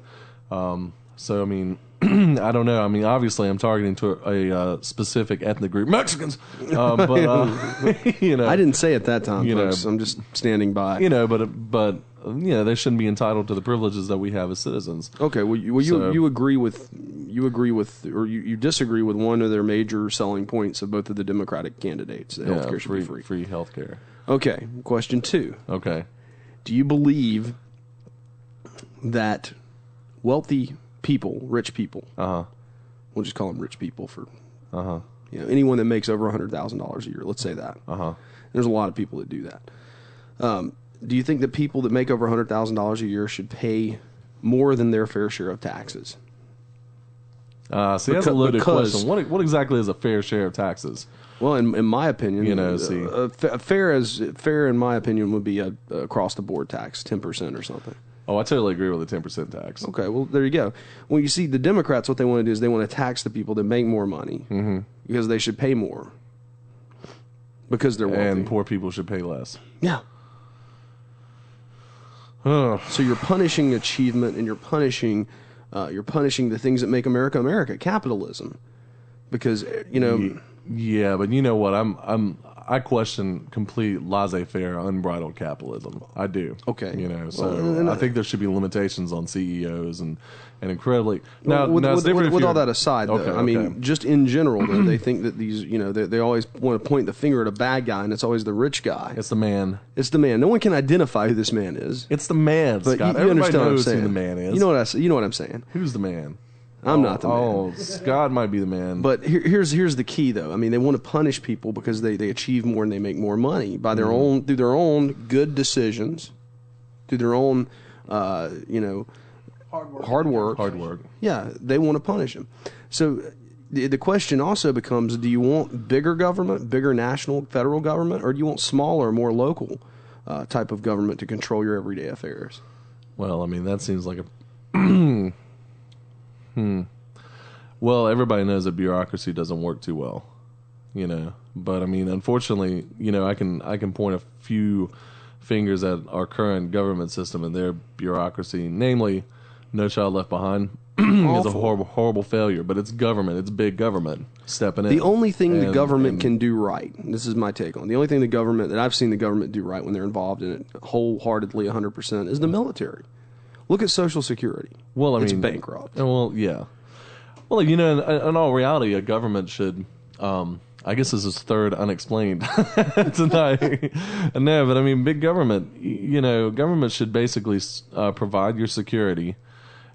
So I mean, I don't know. I mean, obviously, I'm targeting to a specific ethnic group, Mexicans. But I didn't say it that time. Folks. I'm just standing by. But they shouldn't be entitled to the privileges that we have as citizens. Okay. Well, you agree with or you disagree with one of their major selling points of both of the Democratic candidates. That healthcare should be free. Free healthcare. Okay. Question 2. Okay. Do you believe that wealthy people, rich people, we'll just call them rich people for, anyone that makes over $100,000 a year, let's say that. There's a lot of people that do that. Do you think that people that make over $100,000 a year should pay more than their fair share of taxes? That's a loaded question. What exactly is a fair share of taxes? Well, in my opinion, fair in my opinion would be a across the board tax, 10% or something. Oh, I totally agree with the 10% tax. Okay, well, there you go. Well, you see, the Democrats, what they want to do is they want to tax the people that make more money because they should pay more because they're wealthy. And poor people should pay less. Yeah. So you're punishing achievement and you're punishing the things that make America America, capitalism, because Yeah, but you know what? I question complete laissez-faire, unbridled capitalism. I do. Okay. I think there should be limitations on CEOs and incredibly. With all that aside, though, I mean, just in general, though, they think that these, they always want to point the finger at a bad guy, and it's always the rich guy. It's the man. It's the man. No one can identify who this man is. It's the man, but Scott. You understand what I'm knows saying. who the man is. You know what I'm saying. Who's the man? I'm not the man. Oh, Scott might be the man. But here's the key, though. I mean, they want to punish people because they achieve more and they make more money by their own through their own good decisions, through their own hard work. Yeah, they want to punish them. So the question also becomes: do you want bigger government, bigger national, federal government, or do you want smaller, more local type of government to control your everyday affairs? Well, I mean, that seems like a Well, everybody knows that bureaucracy doesn't work too well, But I mean, unfortunately, I can point a few fingers at our current government system and their bureaucracy, namely, No Child Left Behind is a horrible failure. But it's government, it's big government stepping in. The only thing the government can do right, and this is my take on it, the only thing that I've seen the government do right when they're involved in it wholeheartedly, 100%, is the military. Look at Social Security. Well, it's bankrupt. Well, yeah. Well, in all reality, a government should. I guess this is third Unexplained tonight. No, but I mean, big government. Government should basically provide your security,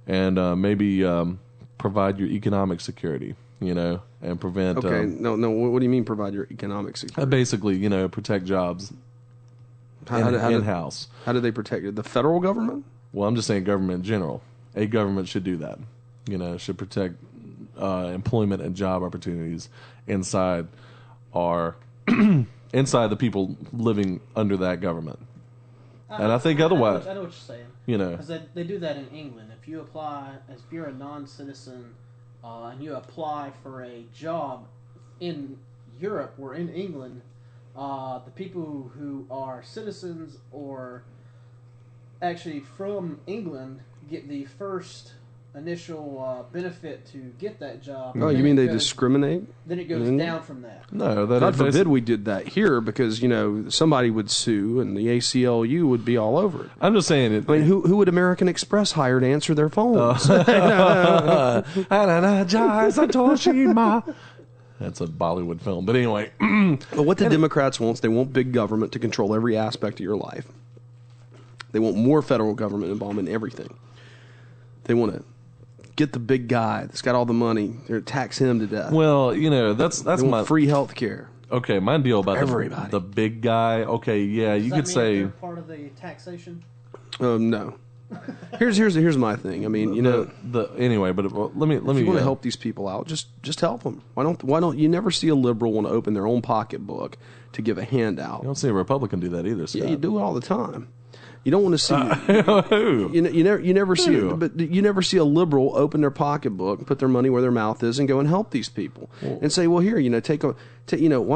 and maybe provide your economic security. And prevent. Okay. No. What do you mean provide your economic security? Basically, protect jobs. In-house. How do they protect it? The federal government? Well, I'm just saying government in general. A government should do that. Should protect employment and job opportunities inside inside the people living under that government. And I think otherwise, I know what you're saying. Because they do that in England. If you're a non-citizen and you apply for a job in Europe or in England, the people who are citizens or actually from England get the first initial benefit to get that job. Oh, you mean they discriminate? Then it goes down from that. No, God forbid we did that here, because somebody would sue and the ACLU would be all over it. I'm just saying it. I mean, who would American Express hire to answer their phones? That's a Bollywood film, but anyway. But what the Democrats want is they want big government to control every aspect of your life. They want more federal government involvement in everything. They want to get the big guy that's got all the money. They tax him to death. Well, that's they want free health care. Okay, my deal about everybody. The big guy. Okay, yeah, you could say they're part of the taxation. No. Here's my thing. I mean, anyway, but let me. If you want to help these people out, just help them. Why don't you never see a liberal want to open their own pocketbook to give a handout? You don't see a Republican do that either, Scott. Yeah, you do it all the time. You don't want to see. Who? You never see. But you never see a liberal open their pocketbook, put their money where their mouth is, and go and help these people, and say, "Well, here, why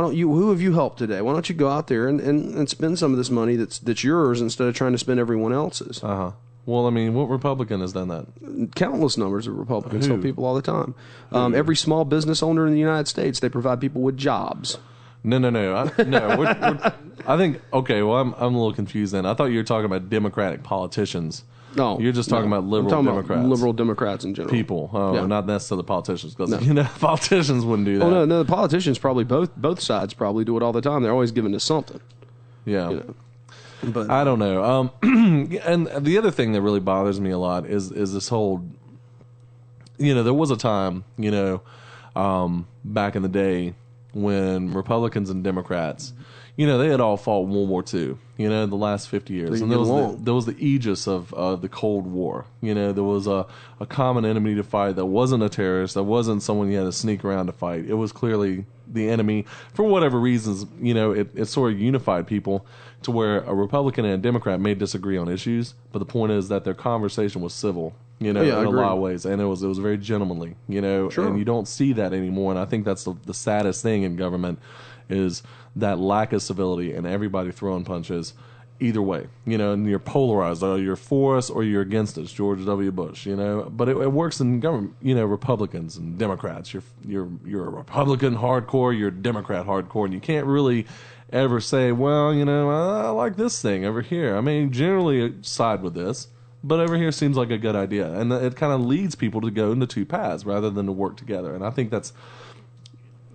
don't you? Who have you helped today? Why don't you go out there and spend some of this money that's yours instead of trying to spend everyone else's?" Well, I mean, what Republican has done that? Countless numbers of Republicans help people all the time. Every small business owner in the United States, they provide people with jobs. No. I think, okay, well, I'm a little confused then. I thought you were talking about Democratic politicians. No. You're just talking about liberal Democrats. About liberal Democrats in general. People. Not necessarily politicians. Because, politicians wouldn't do that. Oh, no, the politicians probably, both sides probably do it all the time. They're always giving us something. Yeah. But I don't know. And the other thing that really bothers me a lot is this whole, there was a time, back in the day when Republicans and Democrats, they had all fought World War II, the last 50 years. And there was the aegis of the Cold War. There was a common enemy to fight that wasn't a terrorist, that wasn't someone you had to sneak around to fight. It was clearly the enemy. For whatever reasons, it sort of unified people to where a Republican and a Democrat may disagree on issues, but the point is that their conversation was civil, in a lot of ways, and it was very gentlemanly, Sure. And you don't see that anymore, and I think that's the saddest thing in government is that lack of civility and everybody throwing punches either way, and you're polarized, or you're for us or you're against us, George W. Bush, but it works in government, Republicans and Democrats, you're a Republican hardcore, you're a Democrat hardcore, and you can't really ever say, well, I like this thing over here. I mean, generally side with this, but over here seems like a good idea. And it kind of leads people to go into two paths rather than to work together. And I think that's,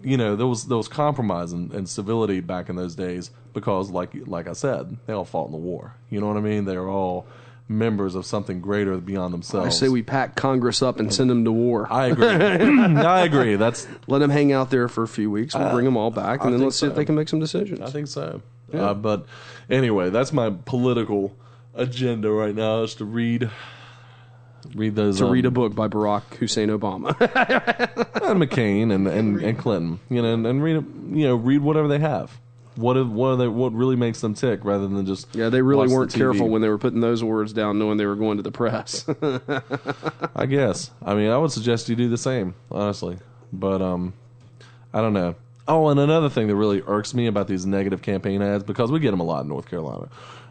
there was compromise and civility back in those days because, like I said, they all fought in the war. You know what I mean? They were all members of something greater beyond themselves. I say we pack Congress up and send them to war. I agree. I agree. Let them hang out there for a few weeks. We'll bring them all back, and then let's see if they can make some decisions. I think so. Yeah. But anyway, that's my political agenda right now, is to read those. Read a book by Barack Hussein Obama and McCain and Clinton. And read whatever they have. What really makes them tick, rather than just they really weren't careful when they were putting those words down, knowing they were going to the press. I guess. I mean, I would suggest you do the same, honestly. But I don't know. Oh, and another thing that really irks me about these negative campaign ads, because we get them a lot in North Carolina.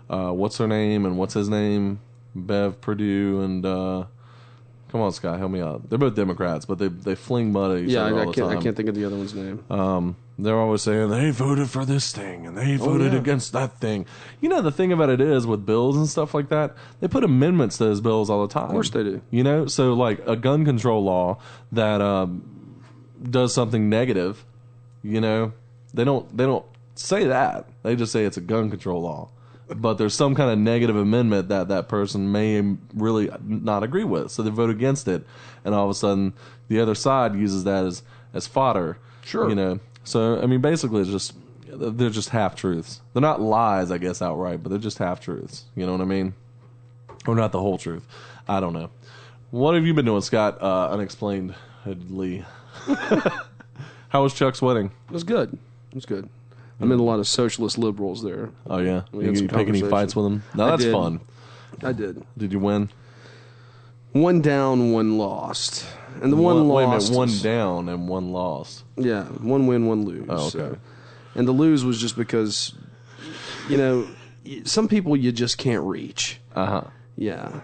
What's her name and what's his name? Bev Perdue and come on, Scott, help me out. They're both Democrats, but they fling mud at each other all the time. I can't think of the other one's name. They're always saying they voted for this thing and they voted against that thing. The thing about it is, with bills and stuff like that, they put amendments to those bills all the time. Of course they do. So like a gun control law that does something negative, they don't say that. They just say it's a gun control law. But there's some kind of negative amendment that person may really not agree with, so they vote against it, and all of a sudden the other side uses that as fodder. Sure. So I mean, basically, they're just half truths. They're not lies, I guess, outright, but they're just half truths. You know what I mean? Or not the whole truth. I don't know. What have you been doing, Scott? Unexplainedly. How was Chuck's wedding? It was good. I met a lot of socialist liberals there. Oh, yeah? You pick any fights with them? No, that's fun. I did. Did you win? One down, one lost. And the one lost. Wait a minute, one down and one lost. Yeah, one win, one lose. Oh, okay. So. And the lose was just because, some people you just can't reach. Yeah,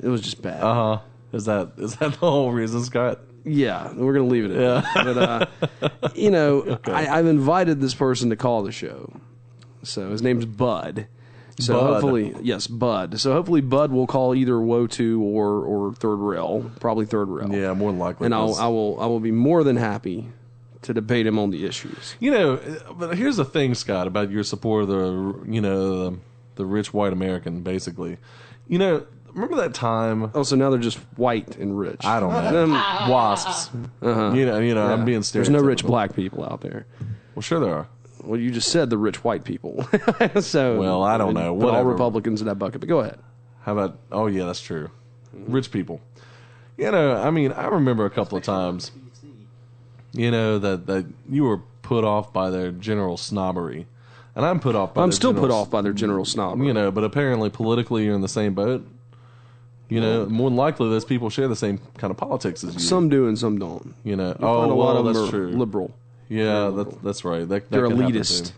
it was just bad. Is that the whole reason, Scott? Yeah, we're gonna leave it at that. But okay. I've invited this person to call the show. So his name's Bud. So hopefully, yes, Bud. So hopefully, Bud will call either WO2 or Third Rail, probably Third Rail. Yeah, more than likely. And I will be more than happy to debate him on the issues. But here's the thing, Scott, about your support of the rich white American, basically. Remember that time? Oh, so now they're just white and rich. I don't know. Wasps. I'm being stereotypical. There's no rich black people out there. Well, sure there are. Well, you just said the rich white people. So, well, I don't know. Put all Republicans in that bucket, but go ahead. How about, oh, yeah, that's true. Rich people. I remember a couple of times, that you were put off by their general snobbery. And I'm put off by I'm still put off by their general snobbery. But apparently politically you're in the same boat. More than likely those people share the same kind of politics as you. Some do and some don't. A lot of them are true. Liberal. Yeah, that's right. They're elitist.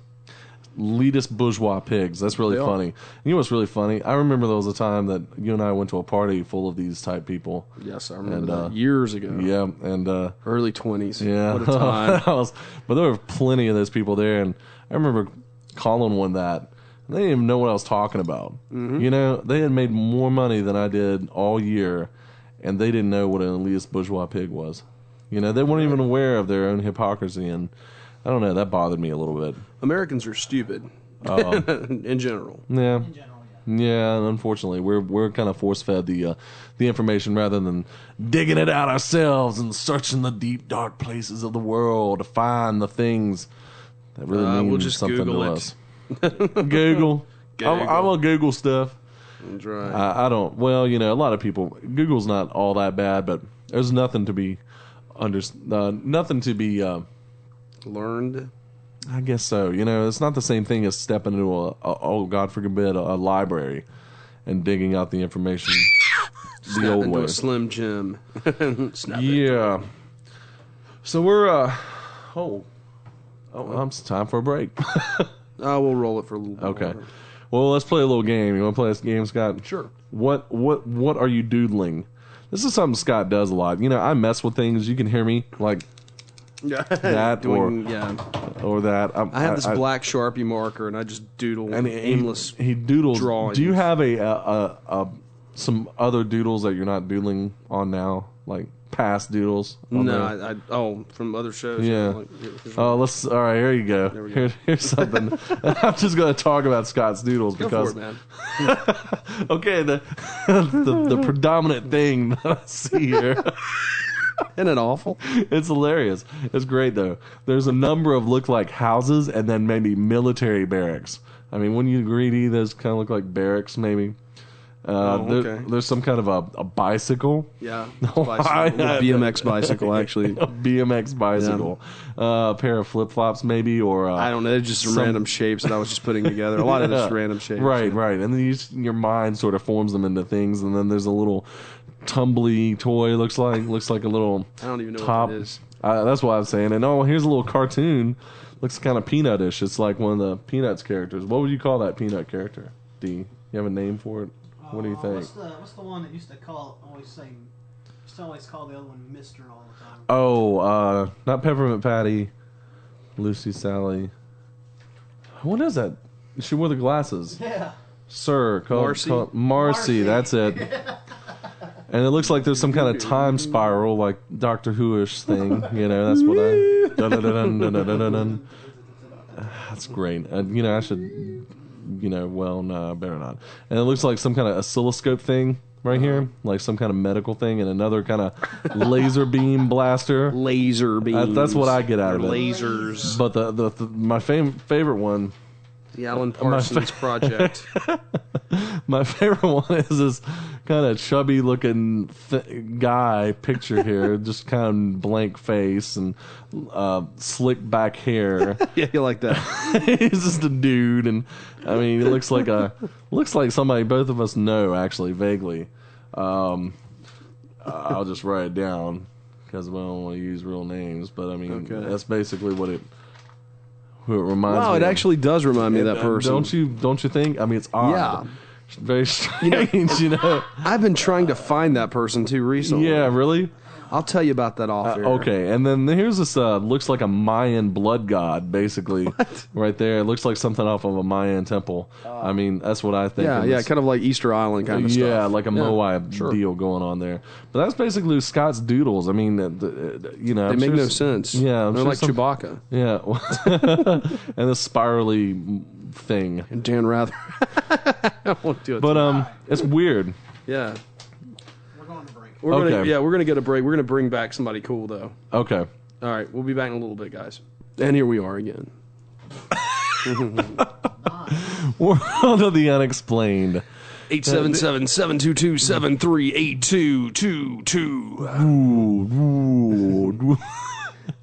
Elitist bourgeois pigs. That's really funny. You know what's really funny? I remember there was a time that you and I went to a party full of these type people. Yes, I remember that. Years ago. Yeah, and early 20s. Yeah. What a time. But there were plenty of those people there, and I remember calling one that. They didn't even know what I was talking about. Mm-hmm. They had made more money than I did all year, and they didn't know what an elitist bourgeois pig was. They weren't even aware of their own hypocrisy, and I don't know, that bothered me a little bit. Americans are stupid in general. Yeah. Yeah, and unfortunately, we're kind of force-fed the information rather than digging it out ourselves and searching the deep, dark places of the world to find the things that really mean we'll just something Google to it. us. Google. I'm gonna Google stuff. That's right. I don't. Well, a lot of people. Google's not all that bad, but there's nothing to be nothing to be learned. I guess so. It's not the same thing as stepping into God forbid, a library and digging out the information the old way. A Slim Jim. Yeah. So we're it's time for a break. We'll roll it for a little bit. Okay. Well, let's play a little game. You want to play this game, Scott? Sure. What are you doodling? This is something Scott does a lot. I mess with things. You can hear me like that or that. I have this black Sharpie marker, and I just doodle aimless. He doodles drawings. Do you have some other doodles that you're not doodling on now, like past doodles? No, from other shows. Yeah. All right, here you go. Here's something. I'm just going to talk about Scott's doodles because. Go for it, man. Okay, the predominant thing that I see here. Isn't it awful? It's hilarious. It's great though. There's a number of look like houses and then maybe military barracks. I mean, wouldn't you agree? Those kind of look like barracks, maybe. Okay. There's some kind of a bicycle. Yeah, BMX bicycle actually. A BMX bicycle. A pair of flip flops maybe, or I don't know. They're just some random shapes that I was just putting together. A lot of just random shapes. Right. And then your mind sort of forms them into things, and then there's a little tumbly toy. Looks like a little. I don't even know top. what that is. That's what I'm saying. And here's a little cartoon. Looks kind of Peanut-ish. It's like one of the Peanuts characters. What would you call that Peanut character? D. You have a name for it? What do you think? What's the one that used to always call the other one Mister all the time? Oh, not Peppermint Patty, Lucy Sally. What is that? She wore the glasses. Yeah. Sir, Marcy. Marcy, that's it. And it looks like there's some kind of time spiral, like Doctor Who-ish thing. That's what I. Dun-dun-dun-dun-dun-dun-dun. That's great. I should. Well, no, I better not. And it looks like some kind of oscilloscope thing right here, like some kind of medical thing, and another kind of laser beam blaster. Laser beams. That's what I get out of it. Lasers. But my favorite one. The Alan Parsons Project. My favorite one is this kind of chubby looking guy picture here, just kind of blank face and slick back hair. Yeah, you like that. He's just a dude, and I mean, he looks like somebody both of us know, actually, vaguely. I'll just write it down. because we don't want to use real names, but I mean that's basically what it reminds me. Wow, it of. actually does remind me of that person. Don't you think? I mean, it's odd. Yeah. It's very strange, you know. I've been trying to find that person too recently. Yeah, really? I'll tell you about that off air. Okay, and then here's this looks like a Mayan blood god, basically. What? Right there. It looks like something off of a Mayan temple. I mean, that's what I think. Yeah, kind of like Easter Island kind of stuff. Yeah, like a Moab deal going on there. But that's basically Scott's doodles. I mean, you know, they make no sense. Yeah, they're like Chewbacca. Yeah, and the spirally thing. And Dan Rather. I won't do it. But it's weird. Yeah. We're going to break. We're gonna get a break. We're gonna bring back somebody cool though. Okay. All right, we'll be back in a little bit, guys. And here we are again. World of the Unexplained. 877-722-738222.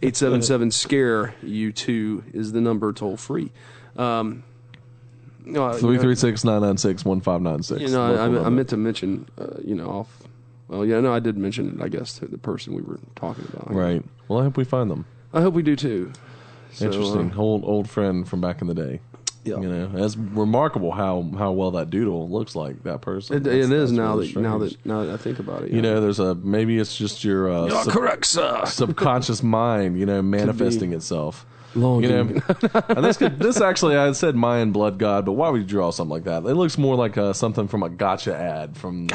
877-SCARE-U2 is the number toll free. 336-996-1596. You know, I meant to mention, I did mention, I guess, to the person we were talking about. Right. Well, I hope we find them. I hope we do too. Interesting. Old friend from back in the day. Yeah. You know, it's remarkable how well that doodle looks like that person. It is now really that I think about it. You know, there's maybe it's just your correct, sir. subconscious mind, you know, manifesting itself. Long, you know, and this actually, I said Mayan blood god, but why would you draw something like that? It looks more like something from a gotcha ad from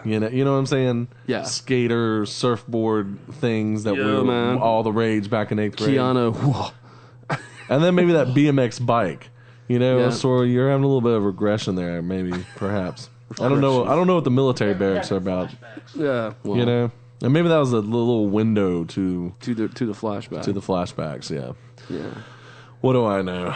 you know what I'm saying? Yeah, skater surfboard things that were all the rage back in 8th grade. Keanu, and then maybe that BMX bike. You know, so you're having a little bit of regression there, maybe, perhaps. I don't know what the military barracks are about. Yeah, well, you know, and maybe that was a little window to the flashback. To the flashbacks, yeah. Yeah. What do I know?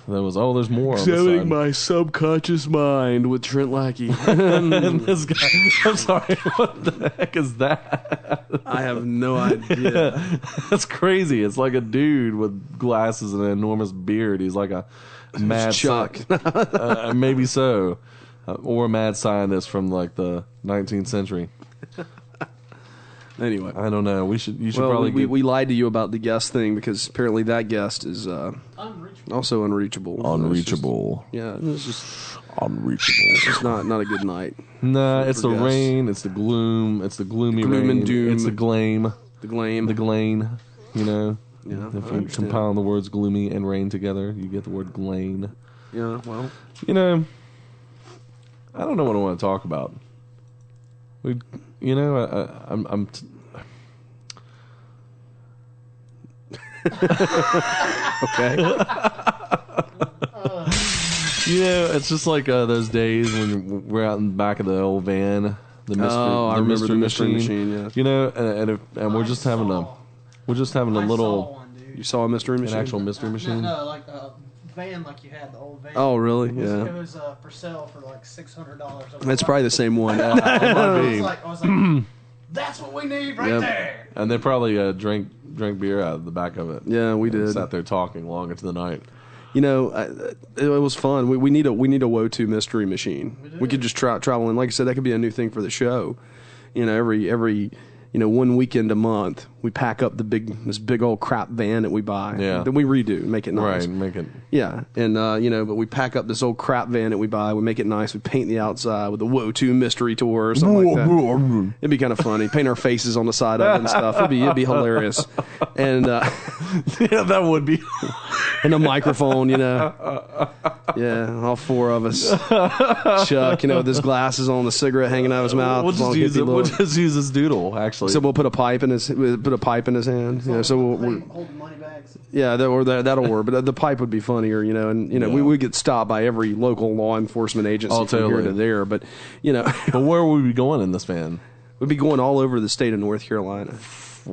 There's more. Examining my subconscious mind with Trent Lackey. And this guy, I'm sorry, what the heck is that? I have no idea. That's crazy. It's like a dude with glasses and an enormous beard. He's like a mad Chuck. Maybe so. Or a mad scientist from like the 19th century. Anyway, I don't know. You should probably. We lied to you about the guest thing because apparently that guest is also unreachable. Unreachable. It's just unreachable. It's just not a good night. Nah, it's the rain. It's the gloom. It's the gloomy gloom rain. And doom. It's the glame. The glame. The glane. You know. Yeah. If you compile the words gloomy and rain together, you get the word glane. Yeah. Well. You know. I don't know what I want to talk about. I'm okay. You know, it's just like those days when we're out in the back of the old van, the mystery machine. Yeah. You know, and we're just having a little. You saw a mystery machine? An actual mystery machine? No, like a van, like you had the old van. Oh, really? Yeah. It was for sale for like $600. That's probably the same one. I was like, that's what we need right there. And they probably drank beer out of the back of it. Yeah, we did. Sat there talking long into the night. You know, it was fun. We need a Wotu mystery machine. We could just travel in. Like I said, that could be a new thing for the show. You know, every one weekend a month, we pack up this big old crap van that we buy. Yeah. Then we redo, make it nice. Right, make it. Yeah, and but we pack up this old crap van that we buy. We make it nice. We paint the outside with a Wotu mystery tour or something like that. It'd be kind of funny. Paint our faces on the side of it and stuff. It'd be hilarious. And yeah, that would be. And a microphone, Yeah, all four of us. Chuck, with his glasses on, the cigarette hanging out of his mouth. We'll just use this doodle, actually. So we'll put a pipe in his hand. So we'll holding money bags. Yeah, that'll work. But the pipe would be funnier, we get stopped by every local law enforcement agency from here to there. But but where would we be going in this van? We'd be going all over the state of North Carolina.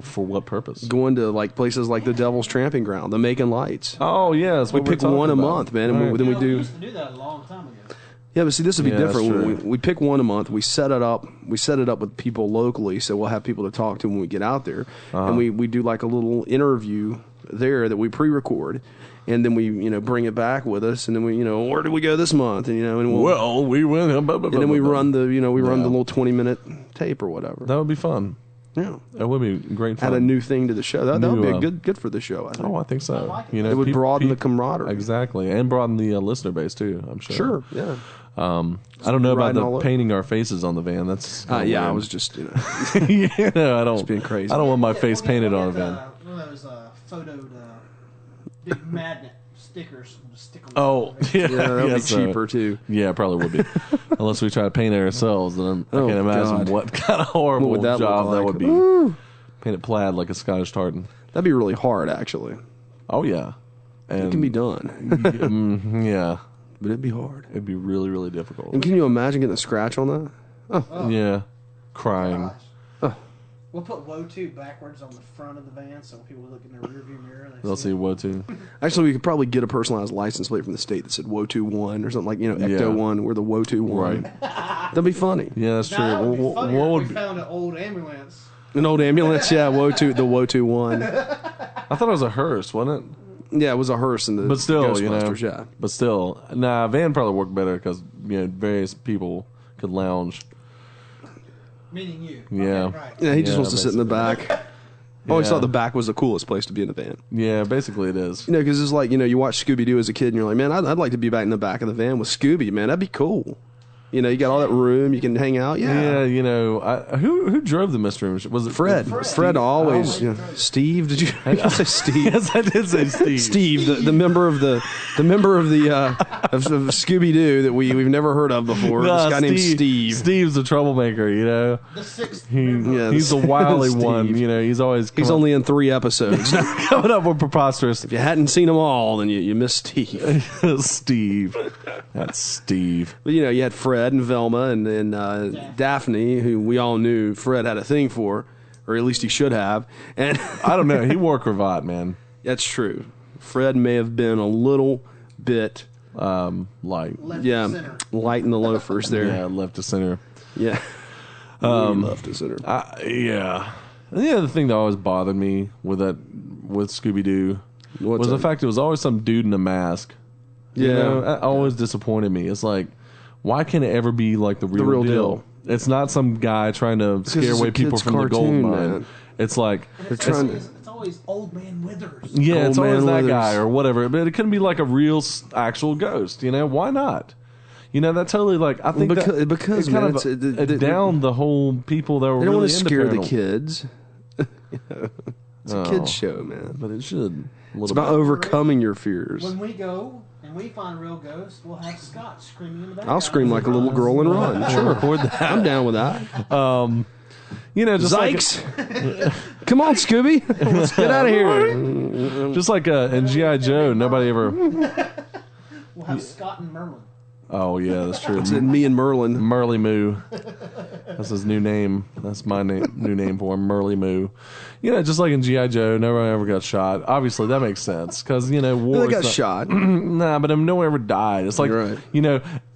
For what purpose? Going to places like the Devil's Tramping Ground, the Macon Lights. Oh yes, we pick one a month, man, and then we do. We used to do that a long time ago. Yeah, but see, this would be different. We pick one a month. We set it up. We set it up with people locally, so we'll have people to talk to when we get out there, and we do like a little interview there that we pre-record, and then we bring it back with us, and then we where did we go this month, and we went, and then we run the run the little 20-minute tape or whatever. That would be fun. Yeah, it would be great fun. Add a new thing to the show. That would be good for the show. I think. Oh, I think so. like it. You know, It would broaden the camaraderie. Exactly, and broaden the listener base too. I'm sure. Sure. Yeah. I don't know about the painting our faces on the van. That's Yeah. weird. I was just yeah, I don't. Just being crazy. I don't want my face painted on a van. One of those photoed big magnet stickers. We'll just stick on Oh, yeah, that'd be so. cheaper too. Yeah, it probably would be. Unless we try to paint it ourselves, then I Oh, can't imagine God. what kind of horrible What would that job look that like? would be. Woo. Paint it plaid like a Scottish tartan. That'd be really hard, actually. Oh yeah, and It can be done, yeah, but it'd be hard. it'd be really really difficult. And can you imagine getting a scratch on that? Yeah, crying. We'll put "woe to" backwards on the front of the van, so when people look in their rearview mirror, They'll see what to. Actually, we could probably get a personalized license plate from the state that said WO21 or something like, Yeah. Ecto1. We're the WO21. Right. That'd be funny. Yeah, that's true. That would be What funnier if would we be, found an old ambulance. An old ambulance, yeah, the WO21. I thought it was a hearse, wasn't it? Yeah, it was a hearse in the But still, you know. Ghostbusters, yeah. But still, nah, van probably worked better because various people could lounge. Meaning you. Yeah. Okay, right. Yeah, he just Yeah, wants to sit in the back. I always Yeah. thought the back was the coolest place to be in a van. Yeah, basically it is. Because it's like, you watch Scooby-Doo as a kid and you're like, man, I'd like to be back in the back of the van with Scooby, man. That'd be cool. You got all that room. You can hang out. Yeah, Yeah. who drove the mystery machine? Was it Fred. Fred always. Steve, did you say Steve? Yes, I did say Steve. Steve, the member of the of Scooby Doo that we've never heard of before. No, this guy named Steve. Steve's a troublemaker, The sixth. Yeah, He's the wily Steve. one. He's always He's only in 3 episodes. coming up with preposterous. If you hadn't seen them all, then you missed Steve. Steve, that's Steve. But you had Fred and Velma and then Daphne, who we all knew Fred had a thing for, or at least he should have. And I don't know. He wore a cravat, man. that's true. Fred may have been a little bit, Like Left center. light in the loafers there. yeah, left to center. Yeah. Left to center. Yeah. And the other thing that always bothered me with Scooby Doo What's was the that? fact it was always some dude in a mask. Yeah. That always disappointed me. It's like, why can't it ever be like the real, real deal? deal. It's not some guy trying to scare it's away a people kid's from the gold cartoon, mine. man. It's like, It's always Old Man Withers. yeah, it's Old always Man that Withers. guy or whatever. But it couldn't be like a real actual ghost. Why not? That totally I think because it kind man, of it down the whole people that were they don't really want to into scare the paranormal. kids. It's a kids show, man. But it should. It's about overcoming your fears. When we go and we find real ghosts, we'll have Scott screaming in the background. I'll scream like a little girl and run. Sure, record that. I'm down with that. Just Zykes, come on, Scooby, let's get out of here. just like in G.I. Joe, nobody ever. We'll have Scott and Merlin. Oh yeah, that's true. It's me and Merlin. Merly Moo. That's his new name. That's my new name for him, Merly Moo. Just like in G.I. Joe, nobody ever got shot. Obviously, that makes sense because war. They is got not- shot. Nah, but no one ever died. It's like Right.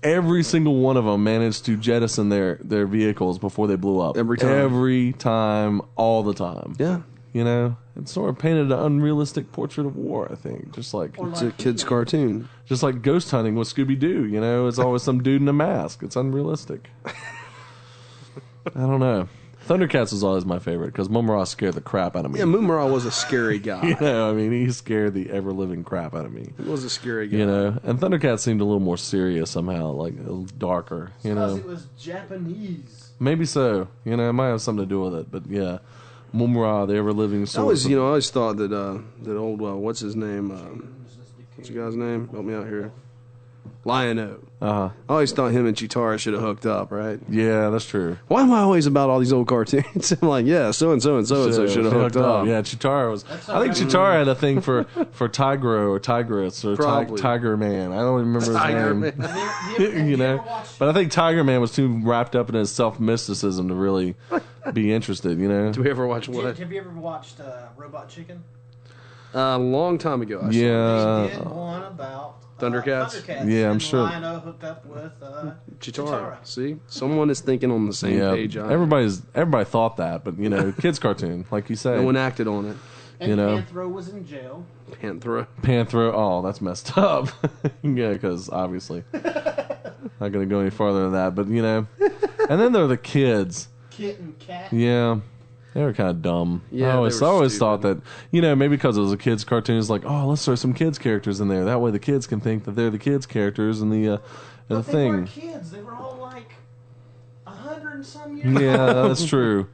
every single one of them managed to jettison their vehicles before they blew up. Every time. Every time, all the time. Yeah, It sort of painted an unrealistic portrait of war. I think, just like it's a kids' cartoon. just like ghost hunting with Scooby Doo. It's always some dude in a mask. It's unrealistic. I don't know. Thundercats was always my favorite because Mumra scared the crap out of me. Yeah, Moomra was a scary guy. He scared the ever living crap out of me. He was a scary guy. And Thundercats seemed a little more serious somehow, like a little darker. Because it was Japanese. Maybe so. It might have something to do with it, but yeah, Mumra, the ever living I source. always thought that that old what's his name? What's the guy's name? Help me out here. Lion-O. Uh-huh. I always thought him and Chitara should have hooked up, right? Yeah, that's true. Why am I always about all these old cartoons? I'm like, yeah, so and so and so and so should have hooked up. Yeah, Chitara was. I think Chitara had a thing for Tigro or Tigress or Probably. Tiger Man. I don't even remember his Tiger name. Man. Have you ever watched But I think Tiger Man was too wrapped up in his self mysticism to really be interested. Do we ever watch what? Have you ever watched Robot Chicken? A long time ago. I saw Yeah. They did one about Thundercats? Yeah, I'm and sure. Lion-O hooked up with Chitara. See, someone is thinking on the same Yeah, page. everybody thought that, but kids cartoon, like you say. No one acted on it. And You know. Panthro was in jail. Panthro. Panthro, oh, that's messed up. Yeah, because obviously, not going to go any farther than that. But and then there are the kids. Kit and Kat. Yeah, They were kind of dumb. Yeah, I always thought that, maybe because it was a kids' cartoon, it's like, oh, let's throw some kids' characters in there. That way the kids can think that they're the kids' characters and the but thing. They weren't kids. They were all like 100 and some years. Yeah, that's true.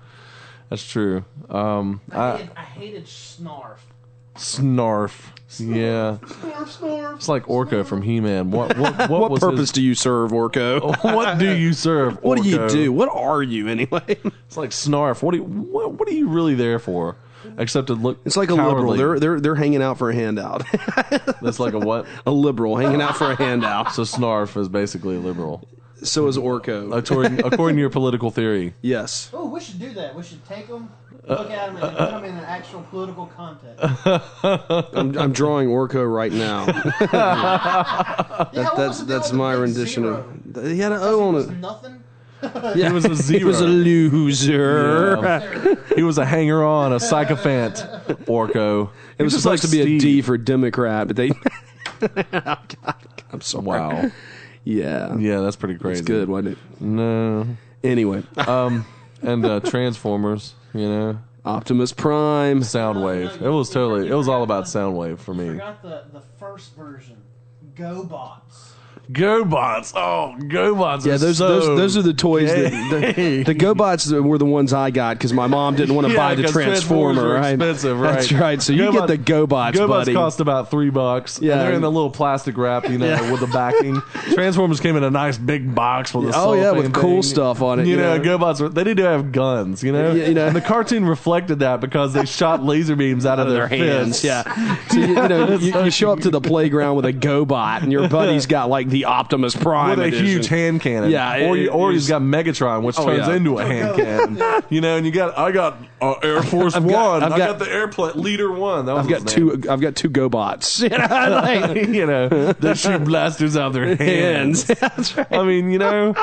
That's true. I hated Snarf. Snarf. Yeah. Snarf. It's like Orko from He-Man. What was purpose do you serve, Orko? What do you serve, Orko? What do you do? What are you, anyway? It's like Snarf. What are you really there for? Except to look It's like cowardly. a liberal. They're hanging out for a handout. That's like a what? A liberal hanging out for a handout. So Snarf is basically a liberal. So is Orko. According to your political theory. Yes. Oh, we should do that. We should take them, look at them, and put them in an actual political context. I'm drawing Orko right now. That's my rendition of. He had an O on it. Nothing. He was a zero. He was a loser. Yeah. He was a hanger-on, a sycophant, Orko. It was supposed to be a D for Democrat, but they. Oh, God. I'm sorry. Wow. Yeah. Yeah, that's pretty crazy. It's good, wasn't it? No. Anyway. And Transformers, Optimus Prime. Soundwave. It was all about Soundwave for me. I forgot the first version. GoBots. GoBots. Oh, GoBots. Yeah, those are the toys the GoBots were the ones I got because my mom didn't want to buy the Transformer. Right? Expensive, right? That's right. So you get the GoBots, buddy. Cost about $3. Yeah, and they're in the little plastic wrap, with the backing. Transformers came in a nice big box with with cool stuff on it. GoBots they need to have guns. And the cartoon reflected that because they shot laser beams out of their hands. fists. Yeah. So you show up to the playground with a GoBot, and your buddy's got like the Optimus Prime with a edition. huge hand cannon. Yeah, or he's got Megatron, which turns into a hand cannon. And I got Air Force One. I got the airplane Leader One. I've got two GoBots. They shoot blasters out their hands. That's right. I mean, oh,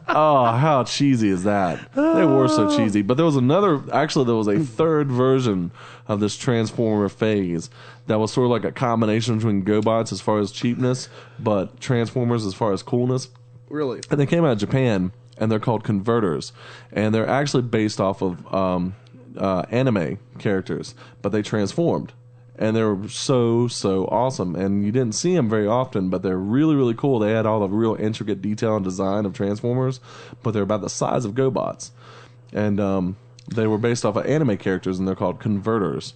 how cheesy is that? They were so cheesy. But there was a third version of this Transformer phase that was sort of like a combination between GoBots as far as cheapness, but Transformers as far as coolness. Really? And they came out of Japan, and they're called Converters. And they're actually based off of anime characters, but they transformed. And they were so awesome. And you didn't see them very often, but they're really, really cool. They had all the real intricate detail and design of Transformers, but they're about the size of GoBots. And they were based off of anime characters, and they're called Converters.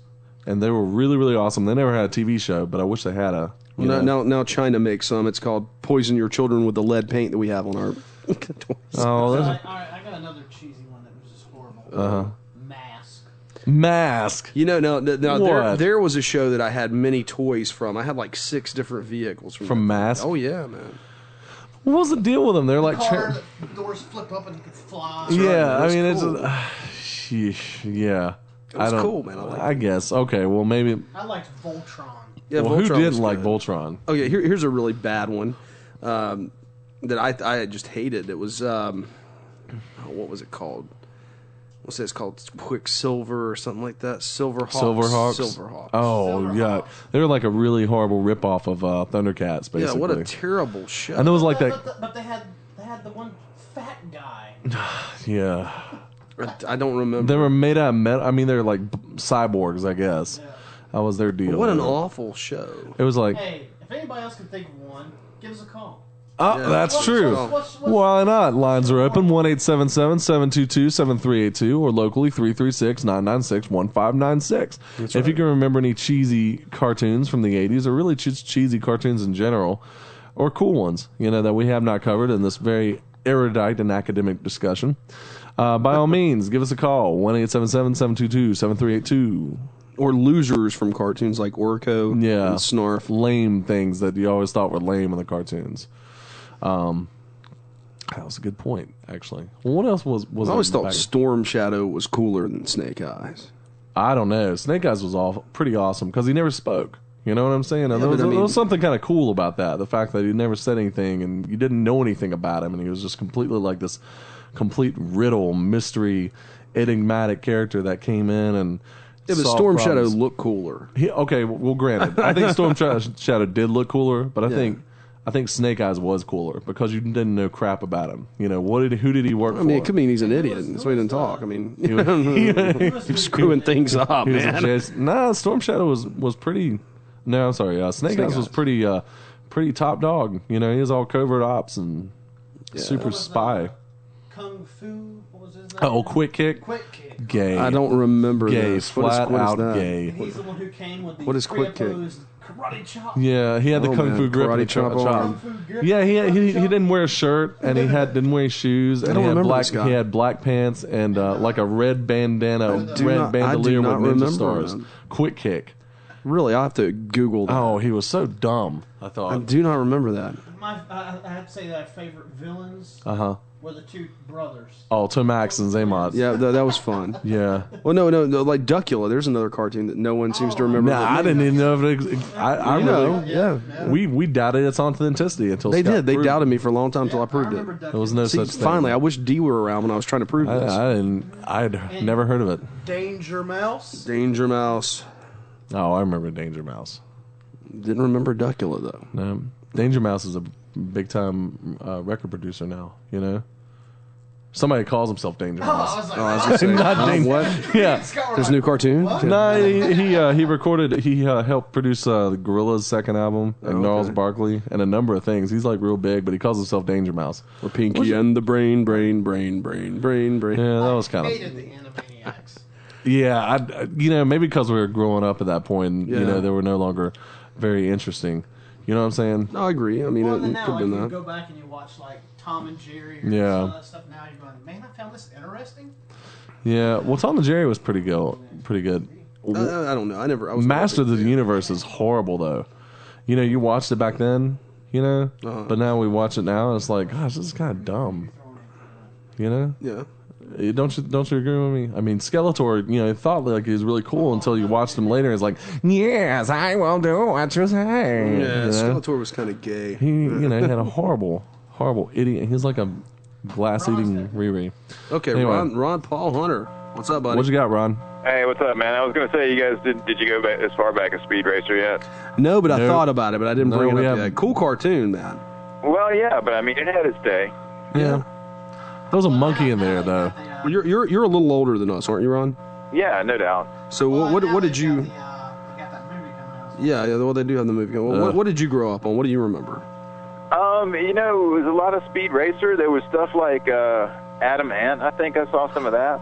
And they were really, really awesome. They never had a TV show, but I wish they had a. Now China makes some. It's called Poison Your Children with the Lead Paint that we have on our toys. Oh, I got another cheesy one that was just horrible. Mask. There was a show that I had many toys from. I had like 6 different vehicles from Mask. Oh yeah, man. What was the deal with them? They're like the doors flip up and you could fly. Yeah, I mean cool. it's yeah. It was cool, man. I guess. Okay, well maybe. I liked Voltron. Yeah, well, Voltron who didn't like Voltron? Oh yeah, here's a really bad one that I just hated. It was what was it called? What's it? It's called Quicksilver or something like that. Silverhawks. Silverhawks. Oh Silverhawks. yeah, they were like a really horrible ripoff of Thundercats, basically. Yeah, what a terrible show. And there was like that. But they had the one fat guy. Yeah. I don't remember. They were made out of metal. I mean, they're like cyborgs, I guess. Yeah. That was their deal. What an awful show. It was like. Hey, if anybody else can think of one, give us a call. Oh, Yeah. that's true. Why not? Lines are open 1-877-722-7382 or locally 336-996-1596. If you can remember any cheesy cartoons from the 80s or really cheesy cartoons in general or cool ones, that we have not covered in this very erudite and academic discussion, by all means, give us a call 1-877-722-7382. Or losers from cartoons like Orko and Snarf. Lame things that you always thought were lame in the cartoons. That was a good point, actually. Well, what else was I always thought Storm Shadow was cooler than Snake Eyes. I don't know. Snake Eyes was pretty awesome because he never spoke. You know what I'm saying? Yeah, there was something kind of cool about that. The fact that he never said anything and you didn't know anything about him, and he was just completely like this complete riddle, mystery, enigmatic character that came in and. Yeah, but Storm Shadow looked cooler. Well, granted, I think Storm Shadow did look cooler, but I think I think Snake Eyes was cooler because you didn't know crap about him. You know, who did he work for? I mean, it could mean he's an idiot, so he didn't talk. I mean, he's screwing things up, man. Storm Shadow was pretty. No, I'm sorry. Snake Eyes was pretty top dog. You know, he was all covert ops and super spy. Kung Fu. What was his name? Oh, Quick Kick. Quick Kick. Gay. I don't remember Gay. this. Flat what is out that? gay. He's the one who came with the What is Quick Kick? karate chop. Yeah, he had the kung fu grip. Karate and chop chop. Yeah, he didn't wear a shirt and he didn't wear shoes and don't he had remember black this guy. he had black pants and like a red bandana, I do bandolier not with ninja remember stars. him. Quick Kick. Really, I have to Google that. Oh, he was so dumb. I thought. I do not remember that. I have to say that my favorite villains were the two brothers. Oh, Tomax and Zaymot. Yeah, that was fun. Yeah. Well, no, like Duckula. There's another cartoon that no one seems to remember. Nah, I didn't even know if it. I know. really. Yeah. We doubted its authenticity until They Scott did. They proved doubted me for a long time until I proved remember it. Duck There was no See, such thing. finally, I wish D were around when I was trying to prove this. I didn't. I'd never heard of it. Danger Mouse. Danger Mouse. Oh, I remember Danger Mouse. Didn't remember Duckula though. No, Danger Mouse is a big time record producer now. You know, somebody calls himself Danger Mouse. I was gonna say, what? Yeah, There's a new cartoon. no, he recorded. He helped produce the Gorillaz' second album and Gnarls Barkley and a number of things. He's like real big, but he calls himself Danger Mouse. Or Pinky and the Brain. Yeah, that was kind of. Hated the Animaniacs. Yeah, maybe because we were growing up at that point. Yeah. You know, they were no longer very interesting. You know what I'm saying? No, I agree. I mean, Well, it then could now, have like, been you that. go back and you watch like Tom and Jerry or Yeah. some of that stuff. Now you're going, man, I found this interesting. Yeah. Well, Tom and Jerry was pretty good. I don't know. I was Master of never the a big fan. Universe is horrible though. You know, you watched it back then. You know, but now we watch it now, and it's like, gosh, this is kind of dumb. You know? Yeah. Don't you agree with me? I mean, Skeletor, you know, thought like he was really cool until you watched him later. It's like, yes, I will do what you say. Yeah, You know? Skeletor was kind of gay. He had a horrible idiot. He's like a glass-eating Riri. Okay, Anyway. Ron Paul Hunter. What's up, buddy? What you got, Ron? Hey, what's up, man? I was going to say, you guys, did you go back as far back as Speed Racer yet? No, but I Nope. thought about it, but I didn't No, bring we it up haven't. yet. Cool cartoon, man. Well, yeah, but I mean, it had its day. Yeah. There was a monkey in there, though. Well, you're a little older than us, aren't you, Ron? Yeah, no doubt. So what did you? They got that movie coming out. Yeah, well, they do have the movie. What did you grow up on? What do you remember? You know, it was a lot of Speed Racer. There was stuff like Adam Ant. I think I saw some of that.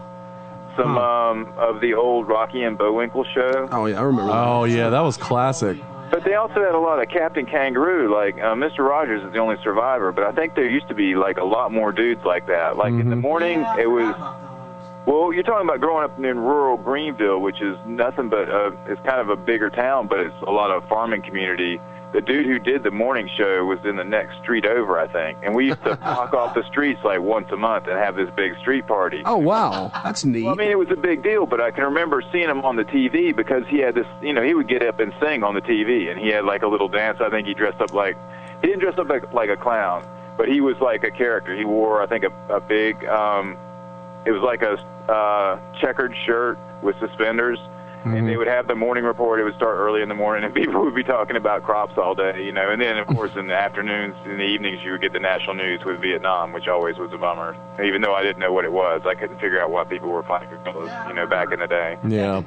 Some of the old Rocky and Bullwinkle show. Oh yeah, I remember. Oh yeah, that was classic. But they also had a lot of Captain Kangaroo. Like Mr. Rogers is the only survivor, but I think there used to be like a lot more dudes like that. Like in the morning, Yeah, I it was. forgot about those. Well, you're talking about growing up in rural Greenville, which is nothing but it's kind of a bigger town, but it's a lot of farming community. The dude who did the morning show was in the next street over, I think, and we used to block off the streets like once a month and have this big street party. Oh wow, that's neat. Well, I mean, it was a big deal, but I can remember seeing him on the TV because he had this, you know, he would get up and sing on the TV, and he had like a little dance. I think he dressed up like, he didn't dress up like a clown, but he was like a character. He wore, I think, a big, it was like a checkered shirt with suspenders. And they would have the morning report. It would start early in the morning, and people would be talking about crops all day, you know. And then, of course, in the afternoons, in the evenings, you would get the national news with Vietnam, which always was a bummer. Even though I didn't know what it was, I couldn't figure out why people were fighting gorillas, you know, back in the day. Yeah.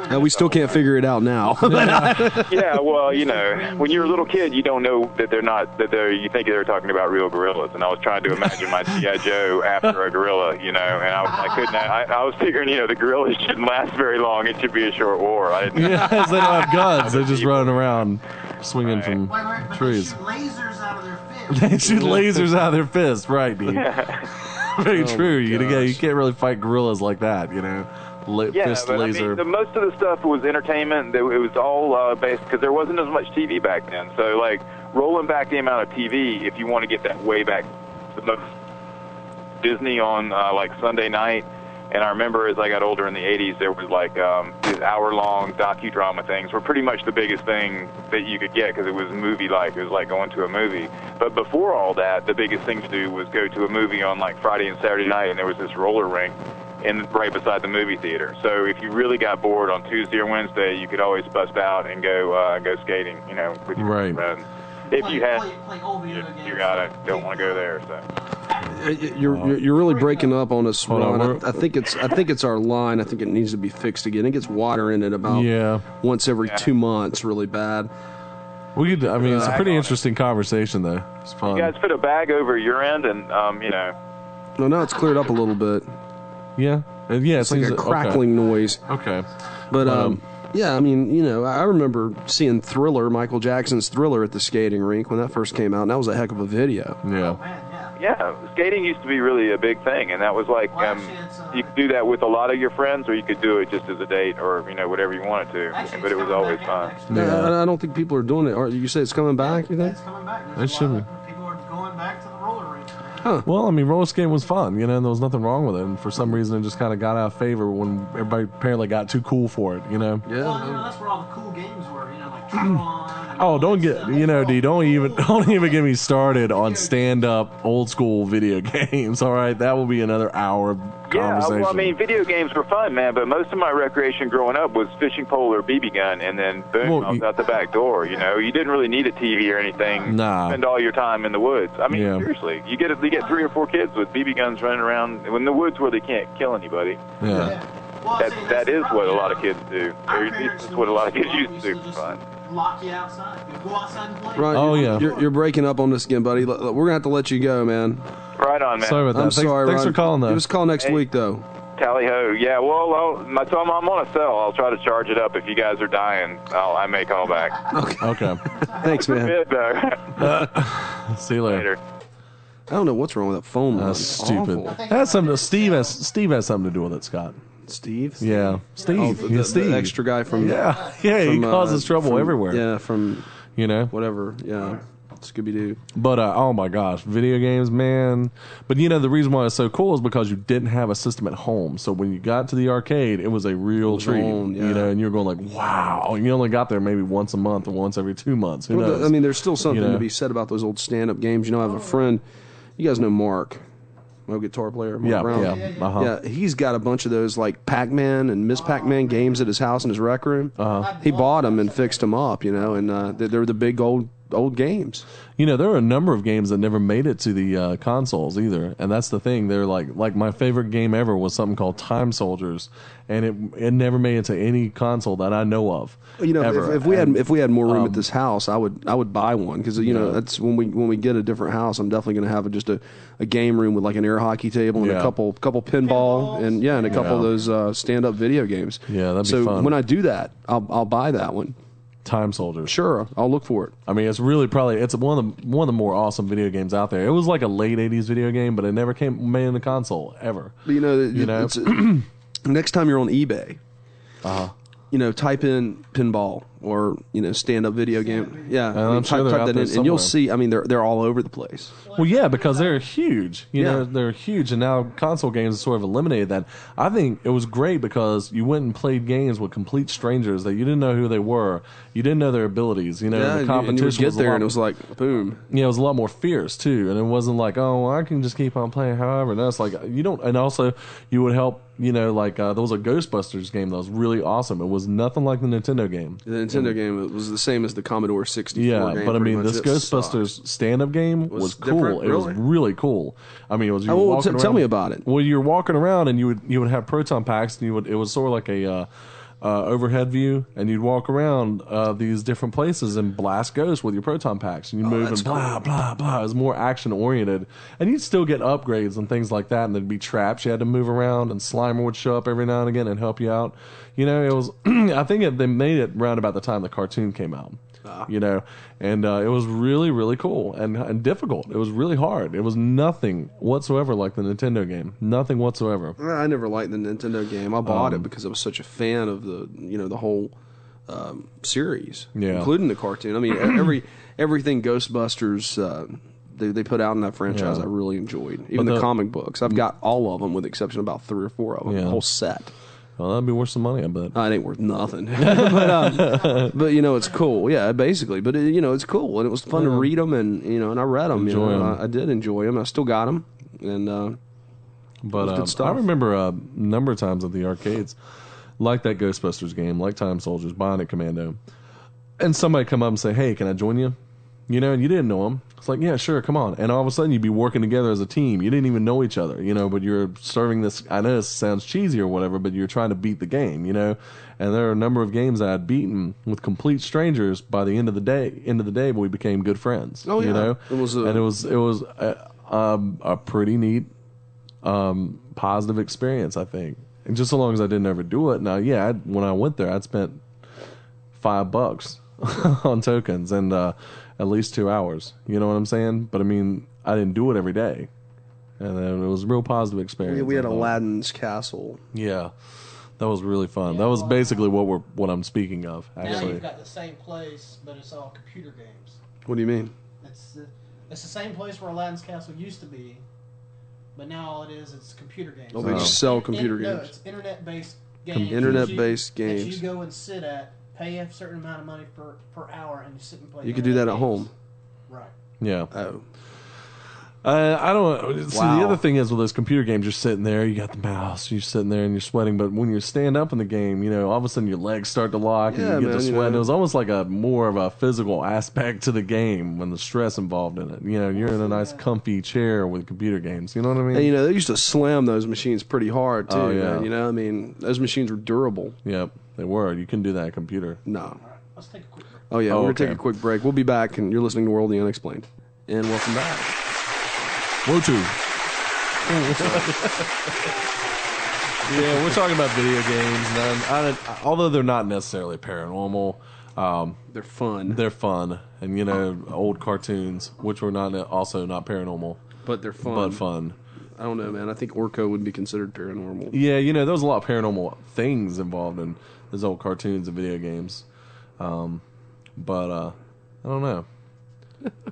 And we still can't figure it out now. Yeah, well, you know, when you're a little kid, you don't know that they're not, you think they're talking about real gorillas. And I was trying to imagine my G.I. Joe after a gorilla, you know, and I was figuring, you know, the gorillas shouldn't last very long. It should be a short war. I didn't Yeah, they don't have guns. They're just running around swinging from But trees. they shoot lasers out of their fists. They shoot lasers out of their fists, right, dude? Very true. You can't really fight gorillas like that, you know. Yeah, Fist but laser. I mean, most of the stuff was entertainment. It was all based because there wasn't as much TV back then. So, like, rolling back the amount of TV, if you want to get that way back, the most Disney on like Sunday night. And I remember as I got older in the 80s, there was like these hour-long docudrama things were pretty much the biggest thing that you could get because it was movie-like. It was like going to a movie. But before all that, the biggest thing to do was go to a movie on like Friday and Saturday night, and there was this roller rink right beside the movie theater. So if you really got bored on Tuesday or Wednesday, you could always bust out and go skating, you know, with your friends. if you had, play old video games. you don't want to go there. So You're really breaking up on us, Hold on, Ron. I think it's our line. I think it needs to be fixed again. It gets water in it about once every 2 months, really bad. We could. I mean, it's a pretty interesting conversation, though. It's fun. you guys put a bag over your end, and No, now it's cleared up a little bit. Yeah, It's like a crackling noise. Okay, But yeah, I mean, I remember seeing Thriller, Michael Jackson's Thriller, at the skating rink when that first came out, and that was a heck of a video. Yeah. yeah, skating used to be really a big thing, and that was like you could do that with a lot of your friends, or you could do it just as a date, or whatever you wanted to. But it was always fun. I don't think people are doing it. Or you say it's coming back? You think? It's coming back. It should be. People are going back to the roller rink. Huh. Well, I mean, roller skating was fun, and there was nothing wrong with it. And for some reason, it just kind of got out of favor when everybody apparently got too cool for it. Yeah. Well, that's where all the cool games were. Like Tron. Oh, don't get D. Don't even get me started on stand-up old school video games. All right, that will be another hour of conversation. Yeah, well, I mean, video games were fun, man. But most of my recreation growing up was fishing pole or BB gun, and then boom, I was out the back door. You didn't really need a TV or anything. Nah. Spend all your time in the woods. I mean, seriously, you get 3 or 4 kids with BB guns running around in the woods where they can't kill anybody. Yeah. Well, That is what a lot of kids do. That's what a lot of kids used to do for fun. Lock you outside. Go outside and play. Right. Oh, You're breaking up on this again, buddy. We're gonna have to let you go, man. Right on, man. Sorry about that. I'm sorry, Thanks Ron. for calling, though. Give us a call next week, though. Tally ho. Yeah, well, I'm on a cell. I'll try to charge it up. If you guys are dying, I may call back. Okay. Thanks, man. Good, though. See you later. I don't know what's wrong with that phone line. That's It's stupid. awful. That's something. Steve has something to do with it, Scott. Steve? Yeah, Steve. Oh, Yeah, Steve. the extra guy from... Yeah, he causes trouble everywhere. Yeah, from... Whatever, yeah. Scooby-Doo. But, oh my gosh, video games, man. But, the reason why it's so cool is because you didn't have a system at home. So when you got to the arcade, it was a real treat. And you're going like, wow. And you only got there maybe once a month or once every 2 months. Who knows? I mean, there's still something to be said about those old stand-up games. I have a friend... You guys know Mark. My guitar player, Mark Brown. Yeah. Uh-huh. Yeah, he's got a bunch of those like Pac-Man and Miss Pac-Man games at his house in his rec room. He bought them and fixed them up, and they're the big old games. There are a number of games that never made it to the consoles either, and that's the thing. They're like my favorite game ever was something called Time Soldiers, and it never made it to any console that I know of. Ever. If we had more room at this house, I would buy one because that's when we get a different house. I'm definitely going to have just a game room with like an air hockey table and a couple pinball and a couple of those stand up video games. Yeah, that'd be so fun. when I do that, I'll buy that one. Time Soldiers. Sure, I'll look for it. I mean, it's really it's one of the more awesome video games out there. It was like a late '80s video game, but it never made in the console ever. But it's, next time you're on eBay, type in pinball or stand up video game. Yeah, I'm sure they're type out that there in, and you'll somewhere. see. I mean, they're all over the place. Well, yeah, because they're huge. They're huge, and now console games have sort of eliminated that. I think it was great because you went and played games with complete strangers that you didn't know who they were. You didn't know their abilities. The competition and you would get was there, and it was like, boom. Yeah, it was a lot more fierce too, and it wasn't like, oh, I can just keep on playing. However, no, it's like you don't. And also, you would help. There was a Ghostbusters game that was really awesome. It was nothing like the Nintendo game. The Nintendo game was the same as the Commodore 64 Yeah, game. but I pretty mean, much. this It Ghostbusters sucked. stand-up game was cool. different? It was Really? really cool. I mean, it was. Tell me about it. Well, you're walking around and you would have proton packs, and it was sort of like a overhead view, and you'd walk around these different places and blast ghosts with your proton packs, and you move and blah blah blah. It was more action oriented, and you'd still get upgrades and things like that, and there'd be traps you had to move around, and Slimer would show up every now and again and help you out. It was. I think they made it around about the time the cartoon came out. And it was really, really cool and difficult. It was really hard. It was nothing whatsoever like the Nintendo game. Nothing whatsoever. I never liked the Nintendo game. I bought it because I was such a fan of the whole series, including the cartoon. I mean, everything Ghostbusters they put out in that franchise, I really enjoyed. Even the comic books, I've got all of them with the exception of about 3 or 4 of them. The whole set. Well, that'd be worth some money, I bet. It ain't worth nothing. but it's cool. Yeah, basically. But, it's cool. And it was fun to read them, and, and I read them. Enjoy 'em. I did enjoy them. I still got them. And, but good stuff. I remember a number of times at the arcades, like that Ghostbusters game, like Time Soldiers, Bionic Commando, and somebody come up and say, hey, can I join you? you know, and you didn't know them. It's like, yeah, sure, come on. And all of a sudden you'd be working together as a team. You didn't even know each other, you know, but you're serving this. I know this sounds cheesy or whatever, but you're trying to beat the game, you know. And there are a number of games I had beaten with complete strangers by the end of the day. But we became good friends. Oh, yeah. You know, it was a pretty neat, positive experience, I think. And just so long as I didn't ever do it. Now, yeah, when I went there, I'd spent $5 on tokens and at least 2 hours. You know what I'm saying? But I mean, I didn't do it every day, and then it was a real positive experience. We had Aladdin's Castle. Yeah, that was really fun. That was basically what I'm speaking of. Actually, now you've got the same place, but it's all computer games. What do you mean? It's the same place where Aladdin's Castle used to be, but now all it is, it's computer games. Oh, they just sell computer games. No, it's internet-based games. Internet-based games. That you go and sit at, pay a certain amount of money per hour, and you sit and play. You could do that at home. Right. yeah. Oh. I don't. See, the other thing is with those computer games, you're sitting there, you got the mouse, you're sitting there and you're sweating. But when you stand up in the game, you know, all of a sudden your legs start to lock and you get to sweat. It was almost like a more of a physical aspect to the game when the stress involved in it. You know, you're in a nice, comfy chair with computer games. You know what I mean? And you know, they used to slam those machines pretty hard too. Oh, yeah. Man. You know, I mean, those machines were durable. Yep, they were. You couldn't do that at a computer. No. All right, let's take a quick break. Oh yeah, we're gonna take a quick break. We'll be back, and you're listening to World of the Unexplained. And welcome back. Whoa, too. Yeah, we're talking about video games, and although they're not necessarily paranormal, They're fun. they're fun, and you know, old cartoons, which were also not paranormal, but they're fun. but fun. I don't know, man. I think Orko would be considered paranormal. Yeah, you know, there was a lot of paranormal things involved in those old cartoons and video games, but I don't know.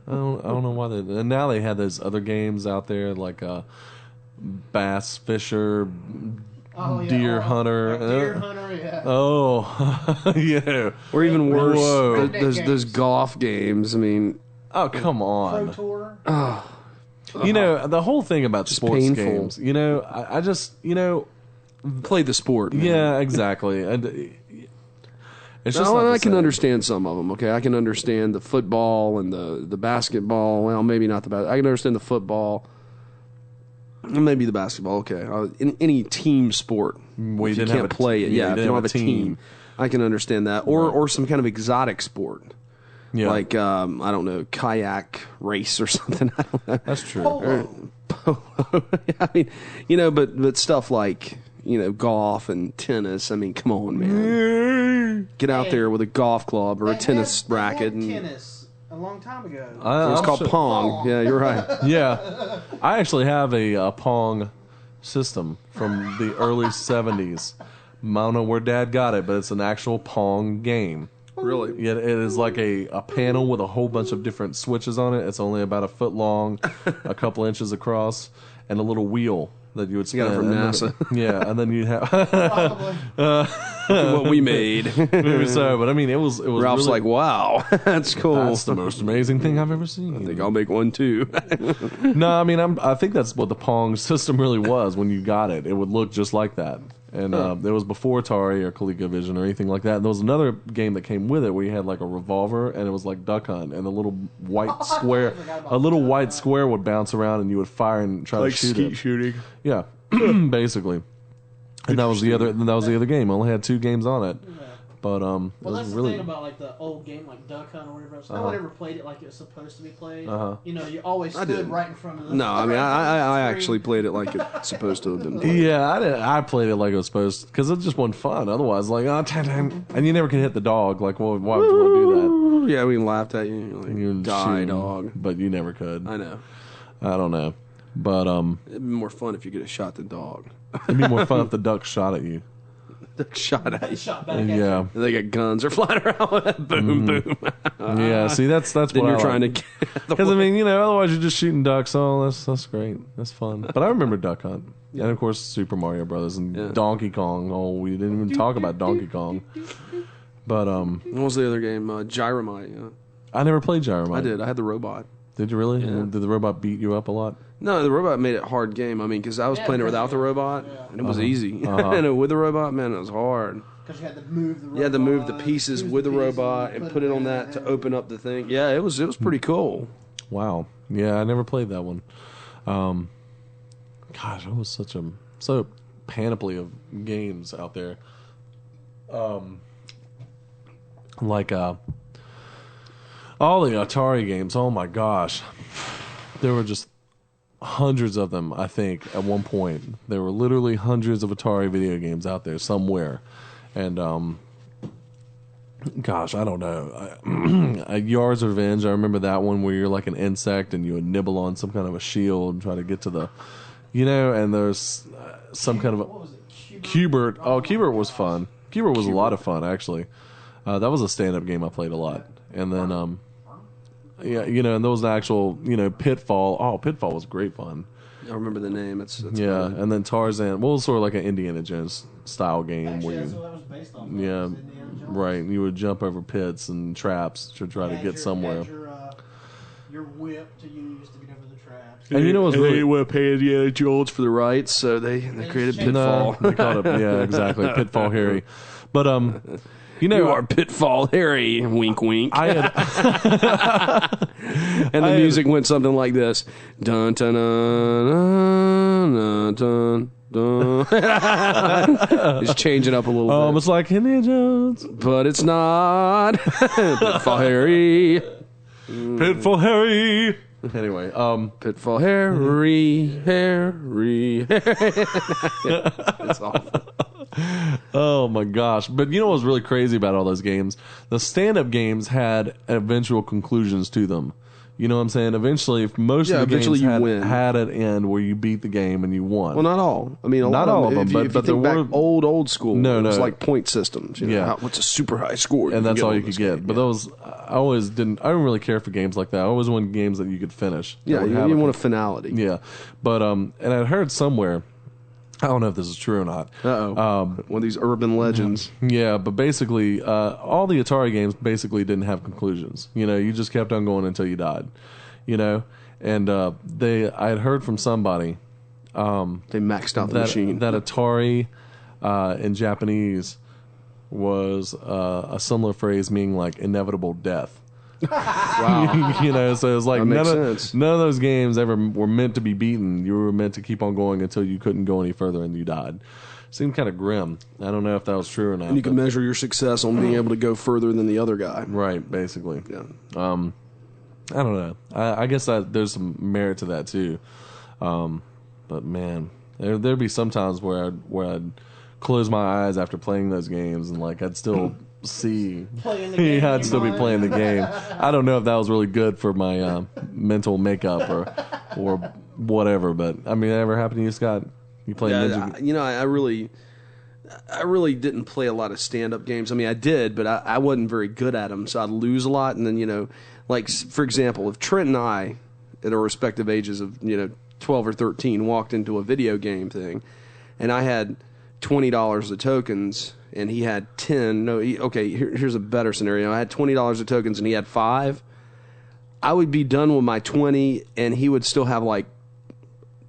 I don't know why and now they have those other games out there like Bass Fisher, Deer Hunter. Deer Hunter, yeah. Oh, yeah. Or even worse, Whoa. those golf games. I mean, Oh, come on. Pro Tour. You know, the whole thing about Just sports painful. games, you know, I just, you know, play the sport. Man. yeah, exactly. And it's just No, not I the can same. understand some of them. Okay, I can understand the football and the basketball. Well, maybe not the basketball. I can understand the football. Maybe the basketball. Okay, in any team sport, We if you didn't can't have a play it. team. Yeah, You if you didn't don't have a team, I can understand that. Or some kind of exotic sport. Yeah. Like I don't know, kayak race or something. I don't know. That's true. Polo. I mean, you know, but stuff like, you know, golf and tennis. I mean, come on, man. Get out there with a golf club or a tennis racket. And tennis a long time ago. it was called Pong. Yeah, you're right. Yeah, I actually have a Pong system from the early 70s. I don't know where Dad got it, but it's an actual Pong game. Really? Yeah, it is like a panel with a whole bunch of different switches on it. It's only about a foot long, a couple inches across, and a little wheel that you would spin. got it from And then- NASA. yeah, and then you have Probably. What we made. maybe so, but I mean, it was. Ralph's really, like, wow, that's cool. that's the most amazing thing I've ever seen. I think I'll make one too. No, I mean, I think that's what the Pong system really was when you got it. It would look just like that. And it was before Atari or ColecoVision or anything like that. And there was another game that came with it where you had like a revolver and it was like Duck Hunt, and a little white square, white square would bounce around and you would fire and try to shoot it. shooting. Yeah, basically. And that was the other. That was the other game. I only had 2 games on it, but it Well, was that's really. the thing about like the old game, like Duck Hunt or whatever. No one ever played it like it was supposed to be played. You know, you always stood didn't. right in front of the. No, I mean, I actually played it like it's supposed to have been played. Yeah, I played it like it was supposed to, because it just wasn't fun. Otherwise, like, and you never can hit the dog. Like, well, why would you want to do that? Yeah, we laughed at you. You're like, You die, shoot, dog. But you never could. I know. I don't know. But It'd be more fun if you could have shot the dog. it'd be more fun if the duck shot at you. Shot at you. Shot back at Yeah. you. They got guns. They're flying around. Boom, boom. Yeah, see, that's what Then I you're like. trying to get Because, I mean, you know, otherwise you're just shooting ducks. Oh, that's great. That's fun. But I remember Duck Hunt. And, of course, Super Mario Brothers and Donkey Kong. Oh, we didn't even talk about Donkey Kong. But, What was the other game? Gyromite. Yeah. I never played Gyromite. I did. I had the robot. Did you really? Did the robot beat you up a lot? No, the robot made it a hard game. I mean, because I was playing it without the robot, and it was easy. Uh-huh. And with the robot, man, it was hard. Because you had to move the robot. You had to move the pieces with the robot and put it on that to open up the thing. Yeah, it was pretty cool. Wow. Yeah, I never played that one. Gosh, it was so panoply of games out there. Like all the Atari games. Oh my gosh, there were just hundreds of them. I think at one point there were literally hundreds of Atari video games out there somewhere, and gosh, I don't know. Yard's Revenge. I remember that one where you're like an insect and you would nibble on some kind of a shield and try to get to the, and there's some kind of a Cubert. Oh, Cubert was fun. Cubert was a lot of fun actually. That was a stand-up game I played a lot, and then and there was an actual Pitfall. Oh, Pitfall was great fun. I remember the name. It's yeah, fun. And then Tarzan. Well, it was sort of like an Indiana Jones style game. Actually, where that's what that was based off of. yeah, Was Indiana Jones. right. You would jump over pits and traps to try to get somewhere. Your whip to use to get over the traps. And what's really they want to pay Indiana Jones for the rights, so they created Pitfall. No, they called it exactly Pitfall Harry. But you are Pitfall Harry. Wink, wink. I had and the music went something like this: dun dun dun dun dun. It's changing up a little bit. it's like Indiana Jones, but it's not. Pitfall Harry. Pitfall Harry. Anyway, Pitfall Harry. It's awful. Oh my gosh. But you know what was really crazy about all those games? The stand-up games had eventual conclusions to them. You know what I'm saying? Eventually, most of the games had an end where you beat the game and you won. Well, not all. I mean, not all of them, but there think back were old school. No, it was like point systems. What's a super high score? And that's all you could get. But those, I didn't really care for games like that. I always wanted games that you could finish. Yeah, you want a finality. Yeah. But, and I heard somewhere, I don't know if this is true or not. One of these urban legends. Yeah, but basically, all the Atari games basically didn't have conclusions. You just kept on going until you died. And I had heard from somebody. They maxed out the machine. That Atari in Japanese was a similar phrase meaning like inevitable death. Wow. So it was like none of those games ever were meant to be beaten. You were meant to keep on going until you couldn't go any further and you died. Seemed kind of grim. I don't know if that was true or not. And you can measure your success on being able to go further than the other guy. Right, basically. Yeah. I don't know. I guess there's some merit to that too. But man, there'd be some times where I'd close my eyes after playing those games and like I'd still see. I'd still be playing the game. I don't know if that was really good for my mental makeup or whatever. But I mean, that ever happened to you, Scott? You play Ninja? I really didn't play a lot of stand-up games. I mean, I did, but I wasn't very good at them, so I'd lose a lot. And then, like, for example, if Trent and I, at our respective ages of, 12 or 13, walked into a video game thing, and I had $20 of tokens, and he had 10. Here's a better scenario. I had $20 of tokens, and he had 5. I would be done with my 20, and he would still have, like,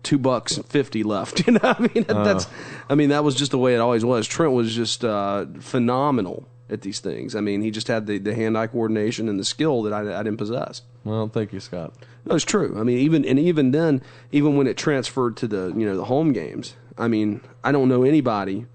$2.50 left. That was just the way it always was. Trent was just phenomenal at these things. I mean, he just had the hand-eye coordination and the skill that I didn't possess. Well, thank you, Scott. No, it's true. I mean, even then, even when it transferred to the home games, I mean, I don't know anybody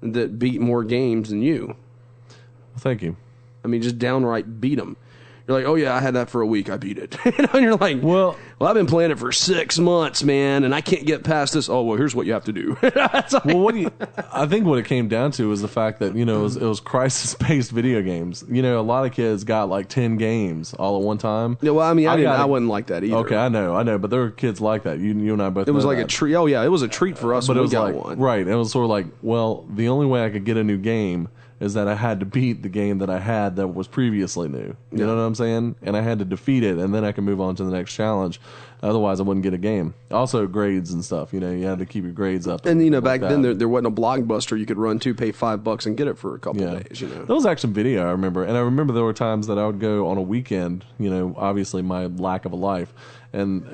that beat more games than you. Well, thank you. I mean, just downright beat them. You're like, oh yeah, I had that for a week. I beat it. And you're like, well, I've been playing it for 6 months, man, and I can't get past this. Oh well, here's what you have to do. I think what it came down to was the fact that it was crisis-based video games. A lot of kids got like 10 games all at one time. Yeah, well, I mean, I wasn't like that either. Okay, I know, but there were kids like that. You and I both. It was like that. a treat. Oh yeah, it was a treat for us. But when it was we got like one. Right. It was sort of like, well, the only way I could get a new game is that I had to beat the game that I had that was previously new. You know what I'm saying? And I had to defeat it, and then I can move on to the next challenge. Otherwise, I wouldn't get a game. Also, grades and stuff. You had to keep your grades up. And back then there wasn't a Blockbuster you could run to, pay $5 and get it for a couple of days. That was Action Video, I remember, and I remember there were times that I would go on a weekend. Obviously my lack of a life, and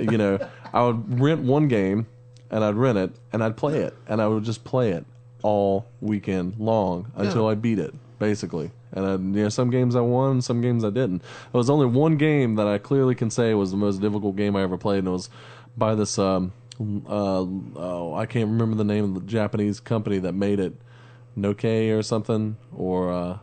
I would rent one game, and I'd rent it, and I'd play it, and I would just play it all weekend long until I beat it, basically. And some games I won, some games I didn't. There was only one game that I clearly can say was the most difficult game I ever played, and it was by this I can't remember the name of the Japanese company that made it, Noke or something, or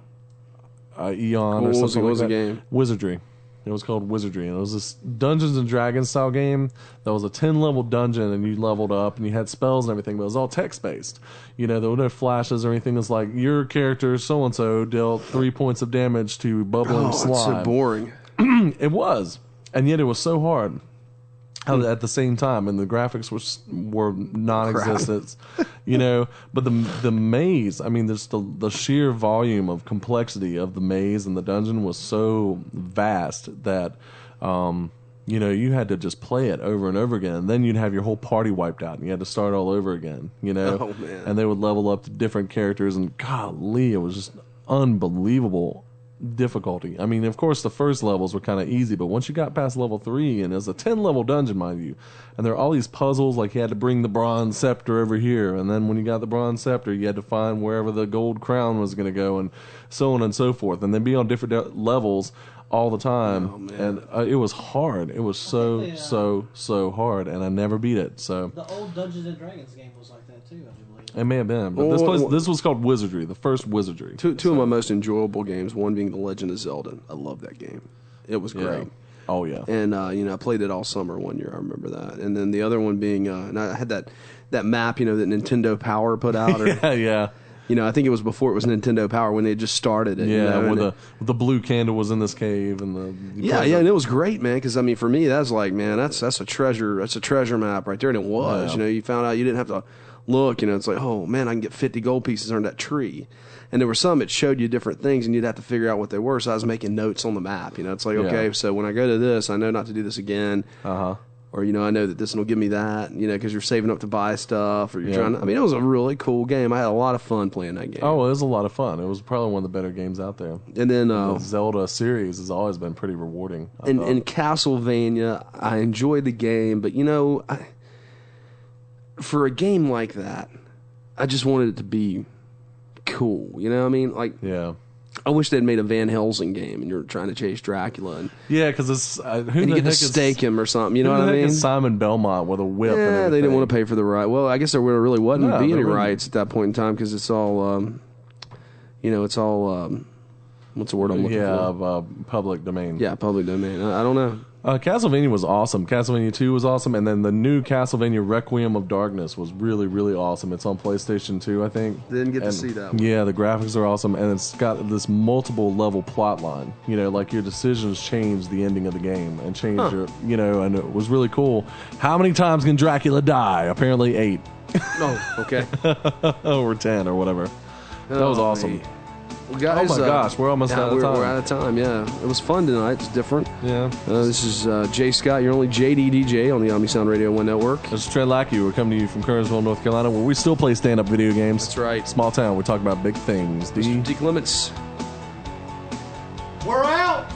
Eon or something like that. Game? Wizardry. It was called Wizardry, and it was this Dungeons and Dragons style game that was a 10-level dungeon, and you leveled up, and you had spells and everything, but it was all text-based. There were no flashes or anything. It's like, your character, so-and-so, dealt 3 points of damage to bubbling slime. That's so boring. It was, and yet it was so hard at the same time, and the graphics were non-existent. But the maze, I mean, there's the sheer volume of complexity of the maze and the dungeon was so vast that you had to just play it over and over again, and then you'd have your whole party wiped out and you had to start all over again. Oh, man. And they would level up to different characters, and golly, it was just unbelievable difficulty. I mean, of course, the first levels were kind of easy, but once you got past level 3, and it's a 10-level dungeon, mind you, and there are all these puzzles, like you had to bring the bronze scepter over here, and then when you got the bronze scepter, you had to find wherever the gold crown was going to go, and so on and so forth, and then be on different levels all the time. And it was hard. It was so hard, and I never beat it. So the old Dungeons and Dragons game was like that too, I do believe. It may have been, but this was called Wizardry, the first Wizardry. Two of my most enjoyable games, one being The Legend of Zelda. I love that game. It was great. Yeah. Oh, yeah. And, I played it all summer one year, I remember that. And then the other one being, and I had that map, that Nintendo Power put out. Or, yeah. I think it was before it was Nintendo Power when they just started it. Yeah, where the blue candle was in this cave and and it was great, man. Because for me, that's like, man, that's a treasure. That's a treasure map right there, and it was. You found out you didn't have to look. It's like, oh man, I can get 50 gold pieces under that tree. And there were some that showed you different things, and you'd have to figure out what they were. So I was making notes on the map. It's like, okay, so when I go to this, I know not to do this again. Or, I know that this will give me that, because you're saving up to buy stuff, or you're trying to, it was a really cool game. I had a lot of fun playing that game. Oh, it was a lot of fun. It was probably one of the better games out there. And then the Zelda series has always been pretty rewarding. And Castlevania, I enjoyed the game, but, for a game like that, I just wanted it to be cool. You know what I mean? Like, yeah. I wish they'd made a Van Helsing game and you're trying to chase Dracula. And, because it's and you get to stake him or something. You know what I mean? Simon Belmont with a whip. Yeah, and everything. They didn't want to pay for the right. Well, I guess there really wasn't be any rights at that point in time because it's all, it's all. What's the word I'm looking for? Public domain. Yeah, public domain. I don't know. Castlevania was awesome. Castlevania 2 was awesome. And then the new Castlevania Requiem of Darkness was really, really awesome. It's on PlayStation 2, I think. Didn't get to see that one. Yeah, the graphics are awesome. And it's got this multiple level plot line. Like your decisions change the ending of the game and change your, and it was really cool. How many times can Dracula die? Apparently 8. Oh, okay. Or 10 or whatever. That was awesome. Well, guys, oh my gosh, we're almost out of time. We're out of time, yeah. It was fun tonight. It's different. Yeah. This is Jay Scott, your only JDDJ on the Omni Sound Radio 1 Network. This is Trey Lackey. We're coming to you from Kernersville, North Carolina, where we still play stand-up video games. That's right. Small town. We talk about big things. Mr. Deke Limits. We're out!